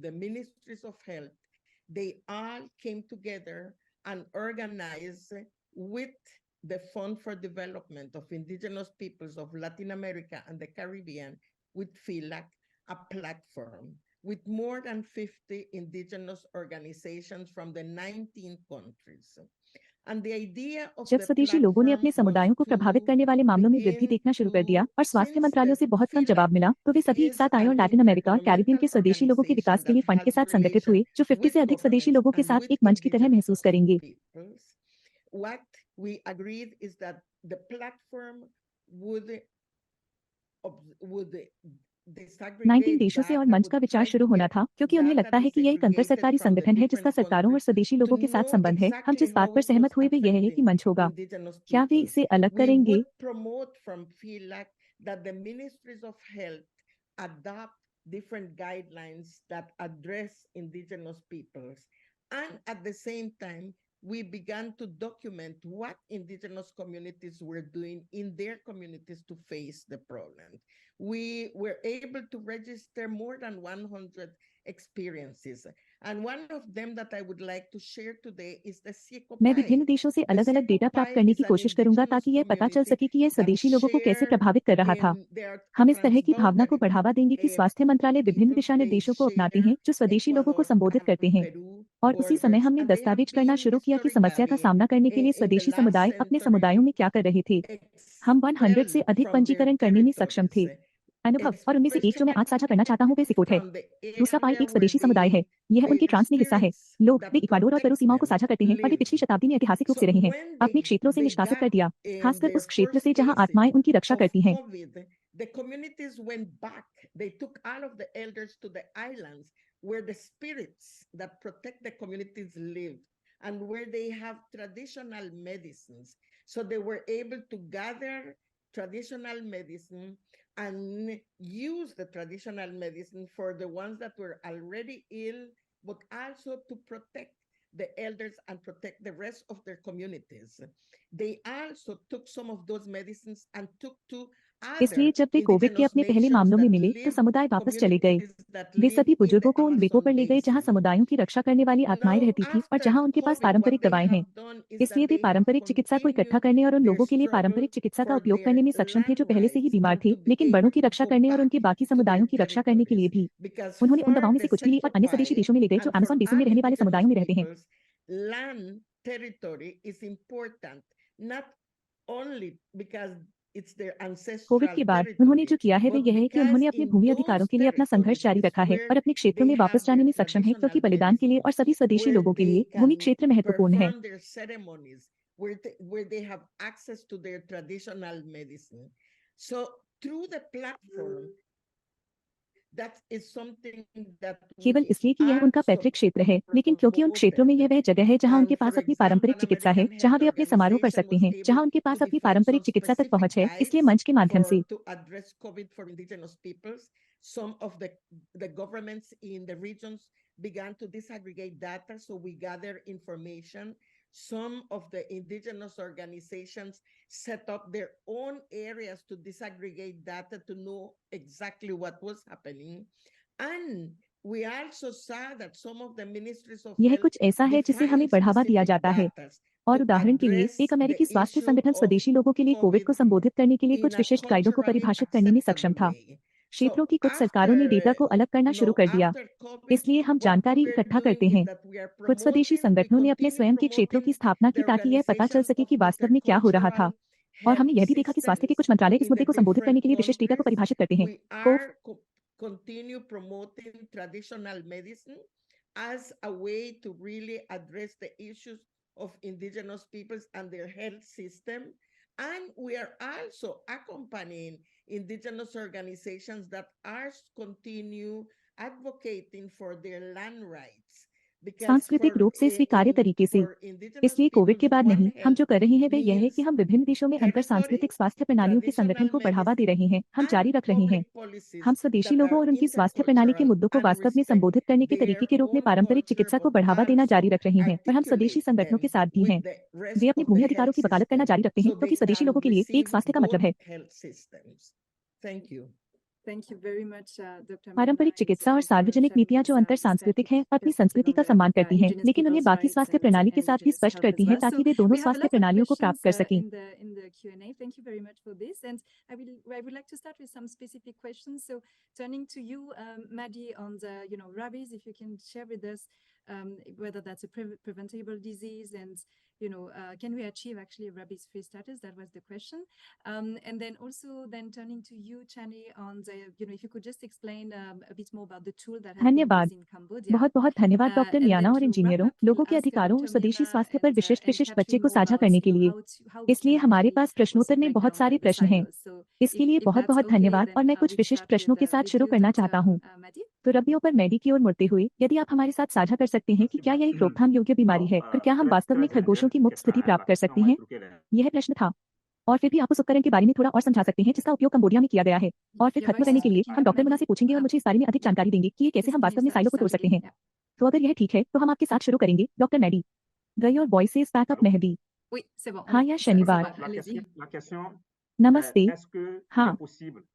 the ministries of health. They all came together and organized with the Fund for Development of Indigenous Peoples of Latin America and the Caribbean, with FILAC, a platform with more than 50 indigenous organizations from the 19 countries. जब स्वदेशी लोगों ने अपने समुदायों को प्रभावित करने वाले मामलों में वृद्धि देखना शुरू कर दिया और स्वास्थ्य मंत्रालयों से बहुत कम जवाब मिला, तो वे सभी एक साथ आए और लैटिन अमेरिका और कैरिबियन के स्वदेशी लोगों के विकास के लिए फंड के साथ संगठित हुए, जो 50 से अधिक स्वदेशी लोगों के साथ एक मंच की तरह महसूस करेंगे। What we agreed is that the platform would 19 देशों से और मंच का विचार शुरू होना था, क्योंकि उन्हें लगता है कि यह एक अंतर सरकारी संगठन है जिसका सरकारों और स्वदेशी लोगों के साथ संबंध है। हम जिस बात पर सहमत हुए वे यह है कि मंच होगा। क्या वे इसे अलग करेंगे? Different guidelines that address indigenous peoples, and at the same time we began to document what indigenous communities were doing in their communities to face the problem. We were able to register more than 100 experiences, and one of them that I would like to share today is the Siekopai. मैं विभिन्न देशों से अलग-अलग data प्राप्त करने की कोशिश करूंगा ताकि यह पता चल सके कि यह स्वदेशी लोगों को कैसे प्रभावित कर रहा था। हम इस तरह की भावना को बढ़ावा देंगे कि स्वास्थ्य मंत्रालय विभिन्न दिशा निर्देशों को अपनाते हैं जो स्वदेशी लोगों को संबोधित करते हैं। और उसी समय हमने दस्तावेज करना शुरू किया कि समस्या का सामना करने के लिए स्वदेशी समुदाय अपने समुदायों में क्या कर रहे थे। हम 100 से अधिक पंजीकरण करने में सक्षम थे। अनुभव और उनमें से एक जो मैं आज साझा करना चाहता हूँ वे सिकोट है। दूसरा पाई एक स्वदेशी समुदाय है। यह उनके ट्रांसने हिस्सा है। लोग वे इक्वाडोर और पेरू सीमाओं को साझा करते हैं और वे पिछली शताब्दी में ऐतिहासिक रूप से रहे हैं। अपने क्षेत्रों से निष्कासित कर दिया, खासकर उस क्षेत्र से जहां आत्माएं उनकी रक्षा करती हैं। The communities went back. They took all of the elders to the islands where the spirits that protect the communities lived and where they have traditional medicines. So they were able to gather traditional medicine and use the traditional medicine for the ones that were already ill, but also to protect the elders and protect the rest of their communities. They also took some of those medicines and took to इसलिए जब वे Covid के अपने पहले मामलों में मिले तो समुदाय वापस चले गए। वे सभी बुजुर्गों को उन द्वीपों पर ले गए जहां समुदायों की रक्षा करने वाली आत्माएं रहती थी और जहां उनके पास पारंपरिक दवाएं हैं। इसलिए वे पारंपरिक चिकित्सा को इकट्ठा करने और उन लोगों के लिए पारंपरिक चिकित्सा का उपयोग करने में सक्षम थे जो पहले से ही बीमार थे, लेकिन बड़ों की रक्षा करने और उनके बाकी समुदायों की रक्षा करने के लिए भी। उन्होंने उन दवाओं में से कुछ भी ली और अन्य स्वदेशी देशों में ले गए जो अमेज़न बेसिन में रहने वाले समुदायों में रहते हैं। Land territory is important, not only because it's their ancestral Covid के बाद उन्होंने जो किया है वह यह है कि उन्होंने अपने भूमि अधिकारों के लिए अपना संघर्ष जारी रखा है और अपने क्षेत्रों में वापस जाने में सक्षम है, क्योंकि बलिदान के लिए और सभी स्वदेशी लोगों के लिए भूमि क्षेत्र महत्वपूर्ण है। where they have access to their traditional medicine. So through the platform, that is something that केवल इसलिए कि यह उनका पैतृक क्षेत्र है, लेकिन क्योंकि उन क्षेत्रों में यह वह जगह है जहां उनके पास अपनी पारंपरिक चिकित्सा है, जहां वे अपने समारोह कर सकते हैं, जहां उनके पास अपनी पारंपरिक चिकित्सा तक पहुंच है, इसलिए मंच के माध्यम से to address COVID for indigenous peoples, some of the governments in the regions began to disaggregate data, so we gather information. Some of the indigenous organizations set up their own areas to disaggregate data to know exactly what was happening. And we also saw that some of the ministries of यह health कुछ ऐसा है जिसे हमें defined बढ़ावा दिया specific जाता है। data और to उदाहरण के लिए address एक अमेरिकी the स्वास्थ्य issue संगठन of स्वदेशी लोगों के लिए कोविड को COVID संबोधित करने के लिए in कुछ a विशिष्ट गाइडों को culturally परिभाषित करने में सक्षम acceptable था। way. क्षेत्रों की कुछ So सरकारों ने डेटा को अलग करना शुरू कर दिया। after COVID, इसलिए हम what जानकारी we're इकट्ठा doing करते is हैं। that we are कुछ स्वदेशी promoting, we संगठनों ने अपने continue स्वयं के क्षेत्रों की promoting स्थापना की the ताकि यह पता चल organizations सके of कि वास्तव में क्या हो रहा था। intercultural और हमने यह भी health देखा कि स्वास्थ्य के कुछ systems मंत्रालय इस in मुद्दे the को संबोधित करने different के लिए विशिष्ट डेटा को countries. परिभाषित करते हैं। We कोव are continue promoting traditional medicine as a way to really address the issues of indigenous peoples and their health system. And we are also accompanying indigenous organizations that are continue advocating for their land rights. सांस्कृतिक रूप से स्वीकार्य तरीके से। इसलिए Covid के बाद नहीं, हम जो कर रहे हैं वह यह है कि हम विभिन्न देशों में अंतर सांस्कृतिक स्वास्थ्य प्रणालियों के संगठन को बढ़ावा दे रहे हैं। हम जारी रख रहे हैं। हम स्वदेशी लोगों और उनकी स्वास्थ्य प्रणाली के मुद्दों को वास्तव में संबोधित करने के तरीके के रूप में पारंपरिक चिकित्सा को बढ़ावा देना जारी रख रहे हैं, और हम स्वदेशी संगठनों के साथ भी हैं। वे अपने भूमि अधिकारों की वकालत करना जारी रखते हैं, क्योंकि स्वदेशी लोगों के लिए एक स्वास्थ्य का मतलब है। Thank you very much, Dr. पारंपरिक चिकित्सा और सार्वजनिक नीतियां जो अंतर सांस्कृतिक हैं, अपनी संस्कृति का सम्मान करती हैं, लेकिन उन्हें बाकी स्वास्थ्य प्रणाली के साथ भी स्पष्ट करती हैं ताकि वे दोनों स्वास्थ्य प्रणालियों को प्राप्त कर सकें। In the Q&A, thank you very much for this, and I would like to start with some specific questions. So, turning to you, Maddie, on the rabies, if you can share with us whether that's a preventable disease, and can we achieve actually a rabies-free status? That was the question. And then also turning to you, Chani, on the if you could just explain a bit more about the tool that has been धन्यवाद। used in Cambodia. बहुत बहुत धन्यवाद doctor And मियाना then और to इंजीनियरों, wrap up, we'll लोगों के ask अधिकारों और Dr. स्वदेशी Mina स्वास्थ्य पर and विशिष्ट Catherine बच्चे को more साझा about, करने के लिए। how we इसलिए can हमारे actually पास प्रश्नोत्तर also में break बहुत down सारे the प्रश्न हैं। silos. So इसके लिए if बहुत that's बहुत okay, धन्यवाद, then और मैं कुछ we'll विशिष्ट start प्रश्नों के with साथ शुरू you, करना Dr. चाहता हूँ। Maddie. तो रबियों पर मैडी की ओर मुड़ते हुए, यदि आप हमारे साथ साझा कर सकते हैं कि क्या यह एक रोकथाम योग्य बीमारी है, और क्या हम वास्तव में खरगोशों की मुक्त स्थिति प्राप्त कर सकते हैं? यह प्रश्न था। और फिर भी आप उस उपकरण के बारे में थोड़ा और समझा सकते हैं जिसका उपयोग कंबोडिया में किया गया है। और फिर Your खत्म voice करने is के लिए breaking हम up, डॉक्टर मुना Maddie. से पूछेंगे और मुझे इस बारे में अधिक जानकारी देंगे कि ये कैसे Please, हम can वास्तव you में साइलो को start तोड़ सकते हैं। again? तो अगर यह ठीक है तो हम आपके साथ शुरू करेंगे, doctor Maddy. Your voice is back up Mehdi. Oui, c'est bon. हाँ, या Ça शनिवार। va, allez-y. La question नमस्ते। est-ce que il हाँ, est possible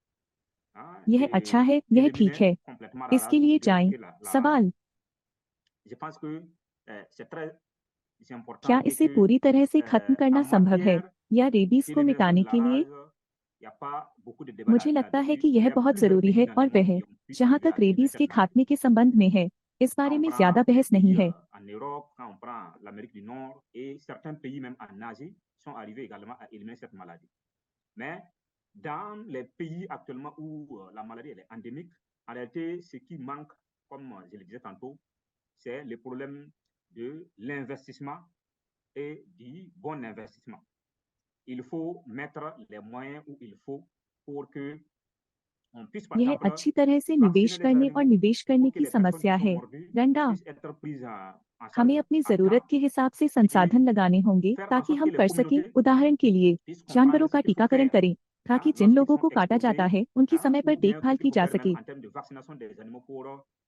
यह अच्छा है, यह ठीक है। इसके लिए जाएं। सवाल, Je pense que c'est très important क्या et इसे que पूरी तरह से खत्म करना en संभव है, matière या रेबीज को d'élimination मिटाने de la के लिए? rage, il n'y a pas beaucoup de débat मुझे लगता है là-dessus. कि Il यह y a बहुत plusieurs जरूरी है, pays dans और le monde वह, qui ont pu जहाँ arriver à तक éliminer रेबीज cette के maladie. खात्मे के संबंध में है, इस Quand बारे on में prend ज्यादा les बहस नहीं pays है। en Europe, quand on prend l'Amérique du Nord et certains pays même en Asie sont arrivés également à éliminer cette maladie. Mais dans les pays actuellement où la maladie elle est endémique, en réalité, ce qui manque, comme je le disais tantôt, c'est le problème de l'investissement et du bon investissement. Il faut mettre les moyens où il faut pour que on puisse, par यह exemple, अच्छी तरह से निवेश vacciner les करने और animaux निवेश करने pour que की les personnes समस्या qui sont है। mordues रंडा, puissent être prises en हमें charge अपनी à जरूरत temps के हिसाब से संसाधन लगाने होंगे faire en ताकि sorte हम que les कर सकें। communautés उदाहरण के लिए puissent जानवरों comprendre का ce qu'il faut टीकाकरण faire करें ताकि जिन lorsqu'ils लोगों sont को काटा जाता exposés, है उनकी समय पर ou bien देखभाल ce की qu'il faut जा faire même सके, en termes de vaccination des animaux pour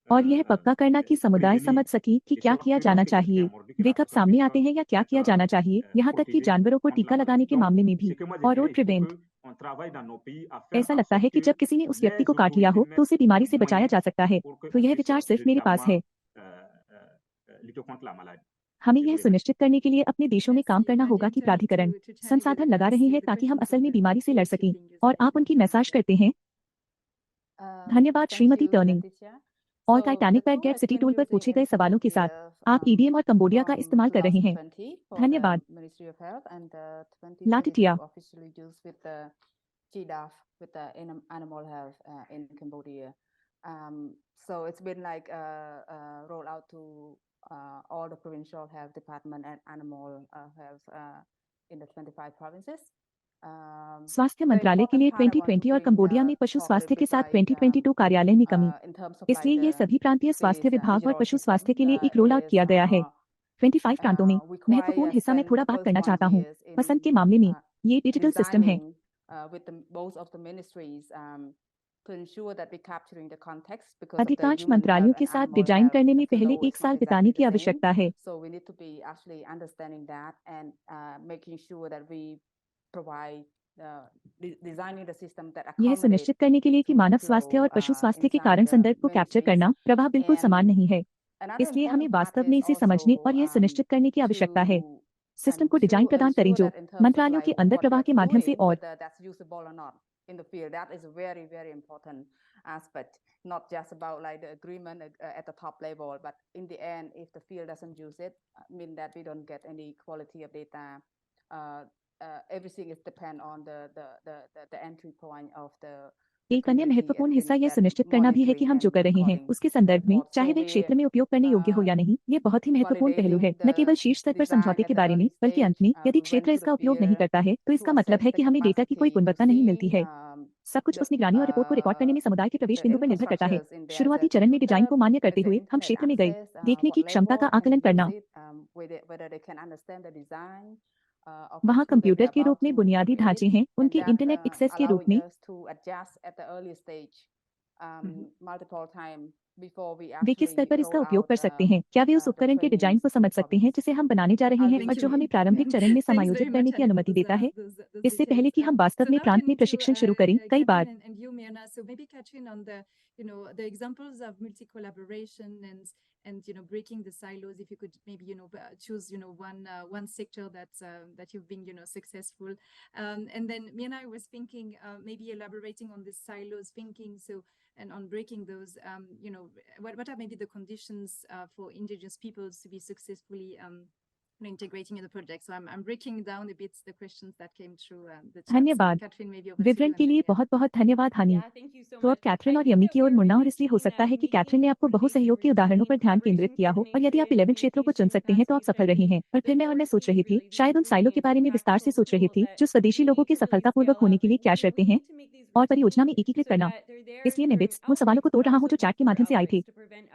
और यह पक्का करना कि समुदाय prévenir, समझ सके कि de क्या sorte किया que जाना lorsque quelqu'un चाहिए, est mordu, que वे la कब personne सामने puisse आते हैं या क्या किया être जाना चाहिए, यहाँ तक कि protégée जानवरों को contre la टीका maladie. लगाने के Donc, मामले में ce भी। que moi je और dirais, road il faut prevent, qu'on travaille dans nos pays à faire ऐसा en लगता है sorte कि que जब किसी ने उस व्यक्ति les को काट लिया autorités हो तो उसे mettent बीमारी les से बचाया moyens जा सकता है। pour तो qu'on यह puisse विचार सिर्फ मेरे पास है। lutter contre la maladie. हमें Je यह vous remercie. सुनिश्चित करने के लिए अपने देशों में काम Merci, करना होगा कि Madame प्राधिकरण to channel संसाधन लगा रहे हैं the ताकि हम questions असल of में the बीमारी से लड़ सकें gatekeeping और आप उनकी मैसाज करते हैं। धन्यवाद Thank Shrimati you, turning. Leticia. और So Titanic the pad tool get has city been tool पर using पूछे गए सवालों के साथ NPTF आप ईडीएम और कंबोडिया का from इस्तेमाल कर रहे हैं। 2020 for धन्यवाद। the Ministry of Health and लाटिटिया। 2022 officially used with the GDAF with the animal health in Cambodia. So it's been like rolled out to all the provincial health department and animal health in the 25 provinces. स्वास्थ्य मंत्रालय के लिए 2020 और Cambodia में पशु स्वास्थ्य के साथ 2022 कार्यालय में कमी, इसलिए ये सभी प्रांतीय स्वास्थ्य विभाग और पशु स्वास्थ्य के लिए एक रोल आउट किया गया है 25 प्रांतों में। महत्वपूर्ण हिस्सा मैं थोड़ा बात करना चाहता हूँ। पसंद के मामले में ये डिजिटल सिस्टम है। अधिकांश मंत्रालयों के साथ डिजाइन करने में पहले 1 साल बिताने की आवश्यकता है। यह सुनिश्चित करने के लिए कि मानव स्वास्थ्य और पशु स्वास्थ्य के कारण संदर्भ को कैप्चर करना प्रभाव बिल्कुल समान नहीं है, इसलिए हमें वास्तव में इसे समझने और यह सुनिश्चित करने की आवश्यकता है सिस्टम को डिजाइन प्रदान करें जो मंत्रालयों के अंदर प्रवाह के माध्यम से और in the field. That is a very, very important aspect, not just about like the agreement at the top level, but in the end, if the field doesn't use it, mean that we don't get any quality of data. Everything is depend on the entry point of the एक अन्य महत्वपूर्ण हिस्सा यह सुनिश्चित करना भी है कि हम जो कर रहे हैं उसके संदर्भ में, चाहे वे क्षेत्र में उपयोग करने योग्य हो या नहीं, ये बहुत ही महत्वपूर्ण पहलू है, न केवल शीर्ष स्तर पर समझौते के बारे में, बल्कि अंत में यदि क्षेत्र इसका उपयोग नहीं करता है तो इसका मतलब है कि हमें डेटा की कोई गुणवत्ता नहीं मिलती है। सब कुछ उस निगरानी और रिपोर्ट को रिकॉर्ड करने में समुदाय के प्रवेश बिंदु पर निर्भर करता है। शुरुआती चरण में डिजाइन को मान्य करते हुए हम क्षेत्र में गए, देखने की क्षमता का आकलन करना, वहाँ कंप्यूटर के रूप में बुनियादी ढांचे हैं, उनके इंटरनेट एक्सेस के रूप में, वे किस स्तर पर इसका उपयोग कर सकते हैं, क्या वे उस उपकरण के डिजाइन को समझ सकते हैं जिसे हम बनाने जा रहे हैं और जो हमें प्रारंभिक चरण में समायोजित करने की अनुमति देता है, इससे पहले कि हम वास्तव में प्रांत में प्रशिक्षण शुरू करें। कई बार the examples of multi-collaboration and breaking the silos, if you could maybe choose one sector that you've been successful, and then Miana, I was thinking maybe elaborating on this silos thinking, so and on breaking those, what are maybe the conditions for indigenous peoples to be successfully integrating in the project. So I'm breaking down a bit the questions that came through the chat. धन्यवाद। विवरण के लिए बहुत बहुत धन्यवाद हानि। तो अब कैथरीन और यमी की ओर मुड़ना, और इसलिए हो सकता है कि कैथरीन ने आपको बहु सहयोग के उदाहरणों पर ध्यान केंद्रित किया हो, और यदि आप 11 क्षेत्रों को चुन सकते हैं तो आप सफल रही हैं। और फिर मैं सोच रही थी, शायद उन साइलों के बारे में विस्तार से सोच रही थी जो स्वदेशी लोगों के सफलतापूर्वक होने के लिए क्या शर्तें हैं और परियोजना में एकीकृत करना। इसलिए मैं बिट्स उन सवालों को तोड़ रहा हूँ जो चैट के माध्यम से आई थी।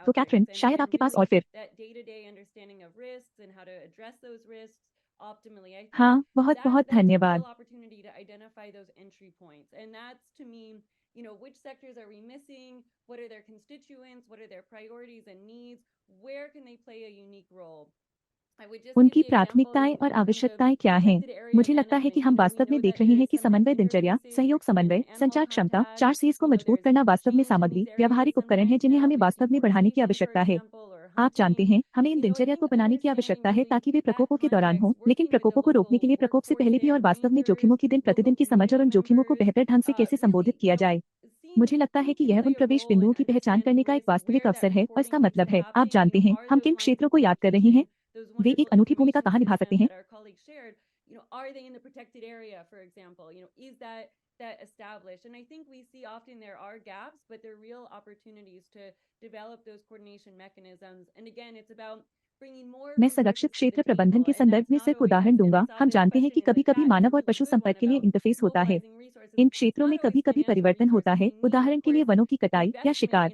तो कैथरीन, शायद आपके पास और फिर हाँ, बहुत बहुत धन्यवाद। Which sectors are we missing? What are their constituents? What are their priorities and needs? Where can they play a unique role? उनकी प्राथमिकताएं और आवश्यकताएं क्या हैं? मुझे लगता है कि हम वास्तव में देख रहे हैं कि समन्वय दिनचर्या, सहयोग समन्वय, संचार क्षमता, 4 Cs को मजबूत करना वास्तव में सामग्री, व्यावहारिक उपकरण है जिन्हें हमें वास्तव में बढ़ाने की आवश्यकता है। आप जानते हैं, हमें इन दिनचर्या को बनाने की आवश्यकता है ताकि वे प्रकोपों के दौरान हो, लेकिन प्रकोपों को रोकने के लिए प्रकोप से पहले भी, और वास्तव में जोखिमों की दिन प्रतिदिन की समझ और उन जोखिमों को बेहतर ढंग से कैसे संबोधित किया जाए। मुझे लगता है कि यह उन प्रवेश बिंदुओं की पहचान करने का एक वास्तविक अवसर है, और इसका मतलब है, आप जानते हैं, हम किन क्षेत्रों को याद कर रहे हैं, वे एक अनूठी भूमिका कहाँ निभा सकते हैं। that established. And I think we see often there are gaps, but there are real opportunities to develop those coordination mechanisms. And again, it's about मैं संरक्षित क्षेत्र प्रबंधन के संदर्भ में सिर्फ उदाहरण दूंगा। हम जानते हैं कि कभी-कभी मानव और पशु संपर्क के लिए इंटरफेस होता है। इन क्षेत्रों में कभी-कभी परिवर्तन होता है, उदाहरण के लिए वनों की कटाई या शिकार।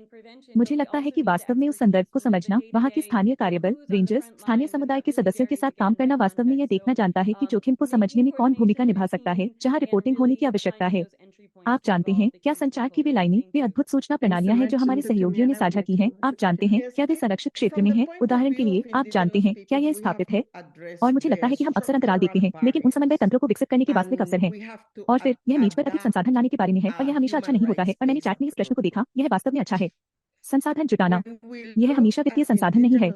मुझे लगता है कि वास्तव में उस संदर्भ को समझना, वहाँ के स्थानीय कार्यबल, रेंजर्स, स्थानीय समुदाय के सदस्यों के साथ काम करना वास्तव में यह देखना जानता है कि जोखिम को समझने में कौन भूमिका निभा सकता है, जहाँ रिपोर्टिंग होने की आवश्यकता है। आप जानते हैं क्या संचार की वे लाइनें, वे अद्भुत सूचना प्रणालियां हैं जो हमारे सहयोगियों ने साझा की हैं। आप जानते हैं क्या वे संरक्षित क्षेत्र में हैं? उदाहरण के लिए आप जानते हैं क्या यह स्थापित है? और मुझे लगता है कि हम अक्सर अंतराल देखते हैं, लेकिन उन समन्वय तंत्रों को विकसित करने के वास्तविक अवसर हैं। और फिर यह मेज पर अधिक संसाधन लाने के बारे में है और यह हमेशा अच्छा नहीं होता है। और मैंने चैट में इस प्रश्न को देखा, यह वास्तव में अच्छा है। संसाधन जुटाना, यह हमेशा वित्तीय संसाधन नहीं है।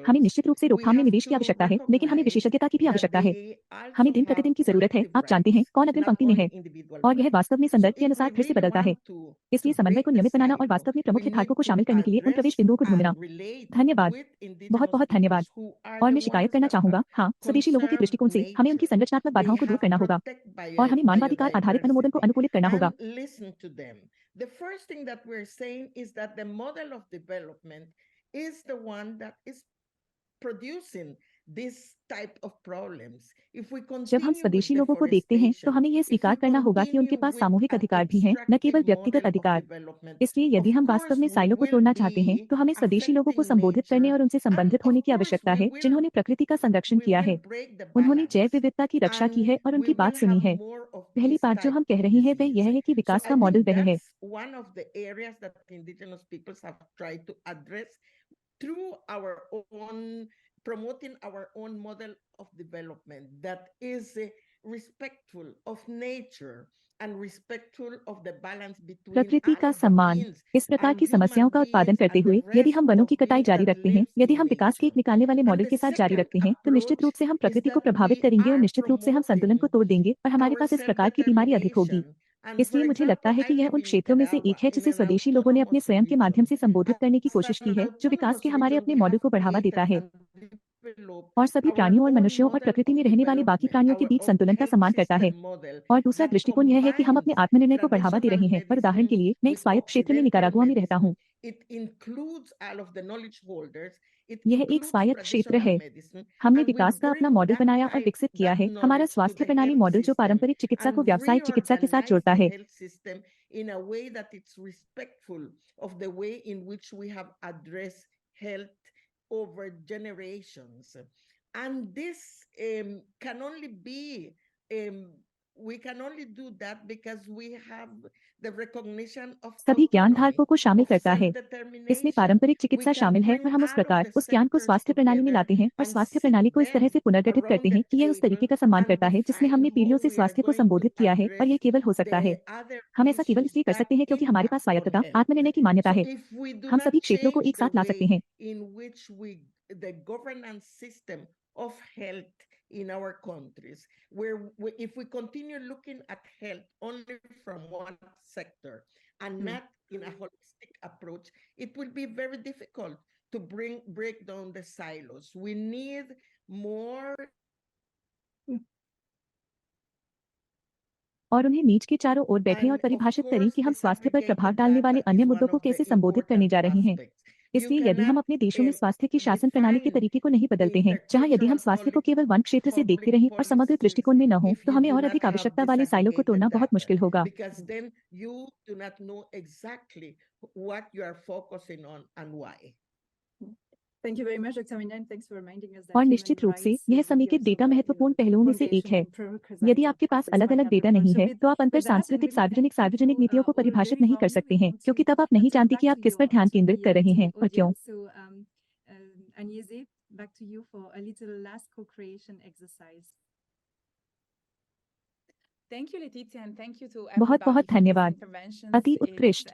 हमें निश्चित रूप से रोकथाम में निवेश की आवश्यकता है, लेकिन हमें विशेषज्ञता की भी आवश्यकता है। हमें दिन प्रतिदिन की जरूरत है। आप जानते हैं कौन अग्रिम पंक्ति में है, और यह वास्तव में संदर्भ के अनुसार फिर से बदलता है। इसलिए समन्वय को नियमित बनाना और वास्तव में प्रमुख हितधारकों को शामिल करने के लिए उन प्रवेश बिंदुओं को ढूंढना। धन्यवाद, बहुत बहुत धन्यवाद। और मैं शिकायत करना चाहूंगा, हाँ, स्वदेशी लोगों के दृष्टिकोण से हमें उनकी संरचनात्मक बाधाओं को दूर करना होगा और हमें मानवाधिकार आधारित अनुमोदन को अनुकूलित करना होगा। The first thing that we're saying is that the model of development is the one that is producing this type of problems. If we continue जब हम स्वदेशी लोगों को देखते हैं तो हमें यह स्वीकार करना होगा कि उनके पास सामूहिक अधिकार भी हैं, न केवल व्यक्तिगत अधिकार। इसलिए यदि हम वास्तव में साइलो को तोड़ना चाहते हैं तो हमें स्वदेशी लोगों को संबोधित करने और उनसे संबंधित होने की आवश्यकता है जिन्होंने प्रकृति का संरक्षण किया है, उन्होंने जैव विविधता की रक्षा की है और उनकी बात सुनी है। पहली बात जो हम कह रहे हैं वह यह है कि विकास का मॉडल वह है promoting our own model of development that is respectful of nature and respectful of the balance between प्रकृति का सम्मान। इस प्रकार की समस्याओं का उत्पादन करते हुए यदि हम वनों की कटाई जारी रखते हैं, यदि हम विकास के एक निकालने वाले मॉडल के साथ जारी रखते हैं, तो निश्चित रूप से हम प्रकृति को प्रभावित करेंगे और निश्चित रूप से हम संतुलन को तोड़ देंगे और हमारे पास इस प्रकार की बीमारी अधिक होगी। इसलिए मुझे लगता है कि यह उन क्षेत्रों में से एक है जिसे स्वदेशी लोगों ने अपने स्वयं के माध्यम से संबोधित करने की कोशिश की है, जो विकास के हमारे अपने मॉडल को बढ़ावा देता है और सभी प्राणियों और मनुष्यों और प्रकृति में रहने वाले बाकी प्राणियों के बीच संतुलन का सम्मान करता है। और दूसरा दृष्टिकोण यह है कि हम अपने आत्मनिर्णय को बढ़ावा दे रहे हैं। पर उदाहरण के लिए मैं एक स्वायत्त क्षेत्र में निकारागुआ में रहता हूँ। यह एक स्वायत्त क्षेत्र है। हमने विकास का अपना मॉडल बनाया और विकसित किया है, हमारा स्वास्थ्य प्रणाली मॉडल जो पारंपरिक चिकित्सा को व्यावसायिक चिकित्सा के साथ जोड़ता है। Over generations, and this can only be we can only do that because we have the recognition of सभी ज्ञान धारकों को शामिल करता है। इसमें पारंपरिक चिकित्सा शामिल है और हम उस प्रकार उस ज्ञान को स्वास्थ्य प्रणाली में लाते हैं और स्वास्थ्य प्रणाली को इस तरह से पुनर्गठित करते हैं कि यह उस तरीके का सम्मान करता है जिसमें हमने पीढ़ियों से स्वास्थ्य को संबोधित किया है, और यह केवल हो सकता है। हम ऐसा केवल इसलिए कर सकते हैं क्योंकि हमारे पास स्वायत्तता, आत्मनिर्णय की मान्यता है। हम सभी क्षेत्रों को एक साथ ला सकते हैं। The governance system of health in our countries, where if we continue looking at health only from one sector and not in a holistic approach, it will be very difficult to break down the silos. We need more. और उन्हें नीच के चारों ओर बैठे और परिभाषित करें कि हम स्वास्थ्य पर प्रभाव डालने वाले अन्य मुद्दों को कैसे संबोधित करने जा रहे हैं। इसलिए यदि हम अपने देशों में स्वास्थ्य की शासन प्रणाली के तरीके को नहीं बदलते हैं, जहां यदि हम स्वास्थ्य को केवल वन क्षेत्र से देखते रहें और समग्र दृष्टिकोण में न हो, तो हमें और अधिक आवश्यकता वाले साइलो को तोड़ना बहुत मुश्किल होगा। और निश्चित रूप से यह समेकित डेटा महत्वपूर्ण पहलुओं में से एक है। यदि आपके पास अलग अलग डेटा नहीं है तो आप अंतर सांस्कृतिक सार्वजनिक नीतियों को परिभाषित नहीं कर सकते हैं, क्योंकि तब आप नहीं जानते कि आप किस पर ध्यान केंद्रित कर रहे हैं और क्यों। बहुत बहुत धन्यवाद, अति उत्कृष्ट।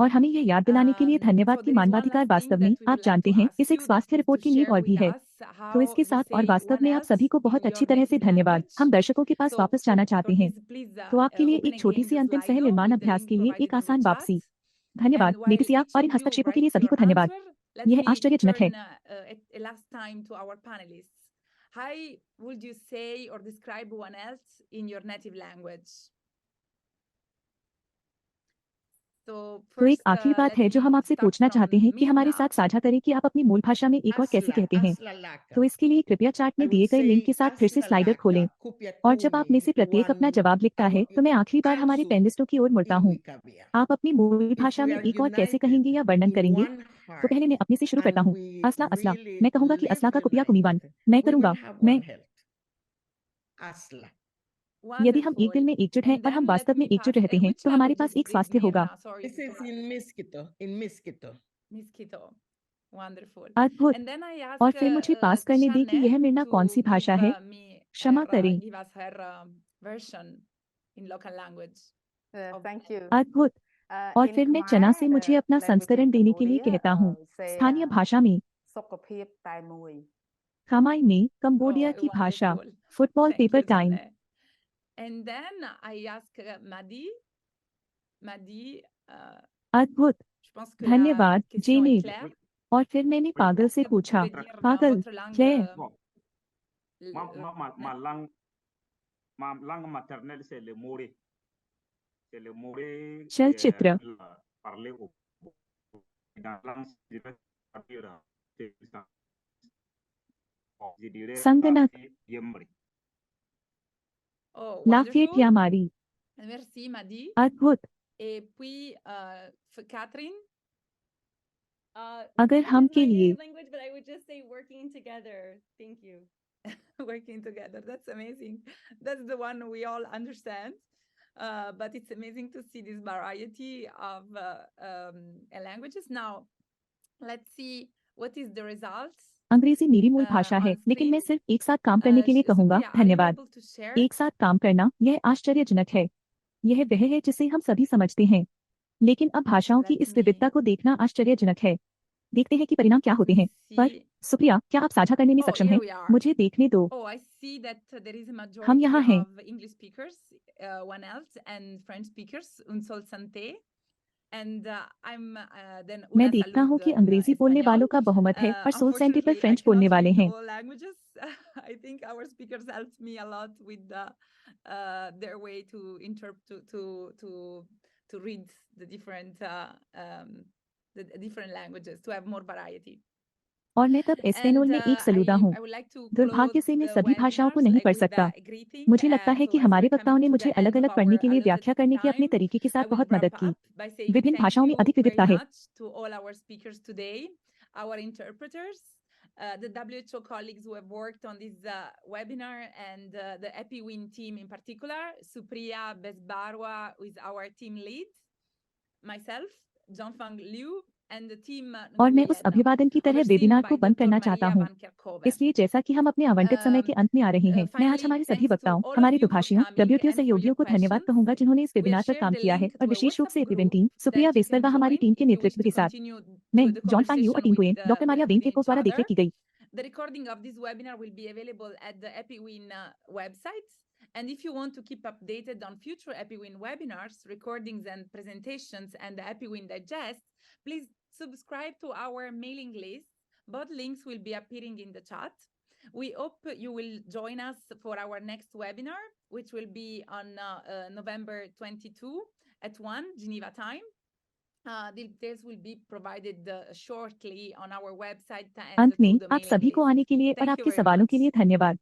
और हमें यह याद दिलाने के लिए धन्यवाद कि मानवाधिकार वास्तव में, आप जानते हैं, इस एक स्वास्थ्य रिपोर्ट की नींव और भी है। तो इसके साथ और वास्तव में आप सभी को बहुत अच्छी तरह से धन्यवाद। हम दर्शकों के पास वापस जाना चाहते हैं, तो आपके लिए एक छोटी सी अंतिम सह निर्माण अभ्यास के लिए एक आसान वापसी। धन्यवाद लेटिसिया, और इन हस्तक्षेपों के लिए सभी को धन्यवाद। यह आश्चर्यजनक है। How would you say or describe One Health in your native language? तो एक आखिरी बात है जो हम आपसे पूछना चाहते हैं कि हमारे साथ साझा करें कि आप अपनी मूल भाषा में एक और कैसे कहते हैं। तो इसके लिए कृपया चार्ट में दिए गए लिंक के साथ फिर से स्लाइडर खोलें और जब आप में से प्रत्येक अपना जवाब लिखता है तो मैं आखिरी बार हमारे पैनलिस्टों की ओर मुड़ता हूँ। आप अपनी मूल भाषा में एक और कैसे कहेंगे या वर्णन करेंगे? तो पहले मैं अपने से शुरू करता हूँ। असला असला, मैं कहूंगा कि असला का कुपिया कुमीवान। मैं करूंगा, मैं। यदि हम एक दिल में एकजुट हैं और हम वास्तव में एकजुट रहते हैं तो हमारे पास एक स्वास्थ्य होगा। This is in Miskito. Wonderful. अद्भुत। And then I और ask फिर मुझे पास करने दें कि यह मिर्ना कौन सी भाषा है। क्षमा करें। give us her version in local language. Thank you. अद्भुत। और फिर मैं चना से मुझे अपना संस्करण देने के लिए कहता हूँ। स्थानीय भाषा में សុខភាពតែមួយ खामाई में कंबोडिया की भाषा। Wonderful. Football Thank paper you, time. Janne. And then I ask Madi. अद्भुत। Je pense que धन्यवाद, la question est जेनेब। claire. और फिर मैंने पागल से Est-ce que vous पूछा, pouvez dire dans पागल, votre langue, Claire. Bon, ma langue maternelle, c'est le moré. C'est le moré चलचित्र। parlé dans la langue, je dirais संगणक। Yemri. Oh, लाफियट wonderful. यामारी। Merci, Madi. अद्भुत। Et puis, Catherine. अगर French हम is के my लिए- native language, but I would just say working together. Thank you. Working together. That's amazing. That's the one we all understand. But it's amazing to see this variety of languages. Now, let's see what is the results. अंग्रेजी मेरी मूल भाषा है, on लेकिन मैं screen. सिर्फ एक साथ काम करने के लिए कहूंगा। Supriya, are you धन्यवाद। able to share? एक साथ काम करना, यह आश्चर्यजनक है। यह वह है जिसे हम सभी समझते हैं, लेकिन अब भाषाओं की Let इस विविधता me को देखना आश्चर्यजनक है। देखते हैं कि परिणाम क्या होते हैं। पर see. सुप्रिया, क्या आप साझा करने में Oh, सक्षम here हैं? we are. मुझे देखने दो। Oh, I see that there is a हम majority यहाँ हैं। of English speakers, one else, and French speakers, un sol santé. And I'm then मैं una देखता हूँ salud कि in अंग्रेजी बोलने español. वालों का बहुमत है और सोल सेंटे पर Unfortunately, I फ्रेंच cannot बोलने वाले read हैं। all languages. I think our speakers helped me a lot with their way to interpret to read the different different languages to have more variety. और मैं तब एस्पेनोल में एक सलूदा हूँ। I would like to दुर्भाग्य से मैं close सभी the भाषाओं को webinars, नहीं पढ़ with सकता। a greeting. मुझे लगता है So कि as हमारे we're वक्ताओं coming ने to मुझे the end अलग of अलग पढ़ने our के लिए allotted व्याख्या करने के अपने time, तरीके के I साथ will बहुत wrap मदद की। up by saying विभिन्न thank भाषाओं में you अधिक very विविधता है। much to all our speakers today, our interpreters, the WHO colleagues who have worked on this webinar, and the EpiWin team in particular, Supriya Besbarwa, who is our team lead, myself, Zhongfang Liu, and the team और मैं उस अभिवादन की तरह overseen webinar by को बंद Dr. करना चाहता Maria हूँ। Van Kerkhove. इसलिए जैसा कि हम अपने आवंटित समय के अंत में आ रहे हैं, मैं आज हमारे सभी वक्ताओं, हमारे दुभाषियों, WTO सहयोगियों को धन्यवाद कहूंगा जिन्होंने इस वेबिनार पर काम किया है, और विशेष रूप से एपिविन टीम, सुप्रिया वेस्बर्गा हमारी टीम के नेतृत्व के साथ। मैं जॉन फैंग यू और टीम को डॉक्टर मारिया वेन के द्वारा देखरेख की गई। The recording of this webinar will be available at the EpiWin website. And if you want to keep updated on future EpiWin webinars, recordings and presentations, and the EpiWin Digest, please subscribe to our mailing list. Both links will be appearing in the chat. We hope you will join us for our next webinar, which will be on November 22 at 1 Geneva time. The details will be provided shortly on our website. अंत में आप सभी को आने के लिए और आपके सवालों के लिए धन्यवाद।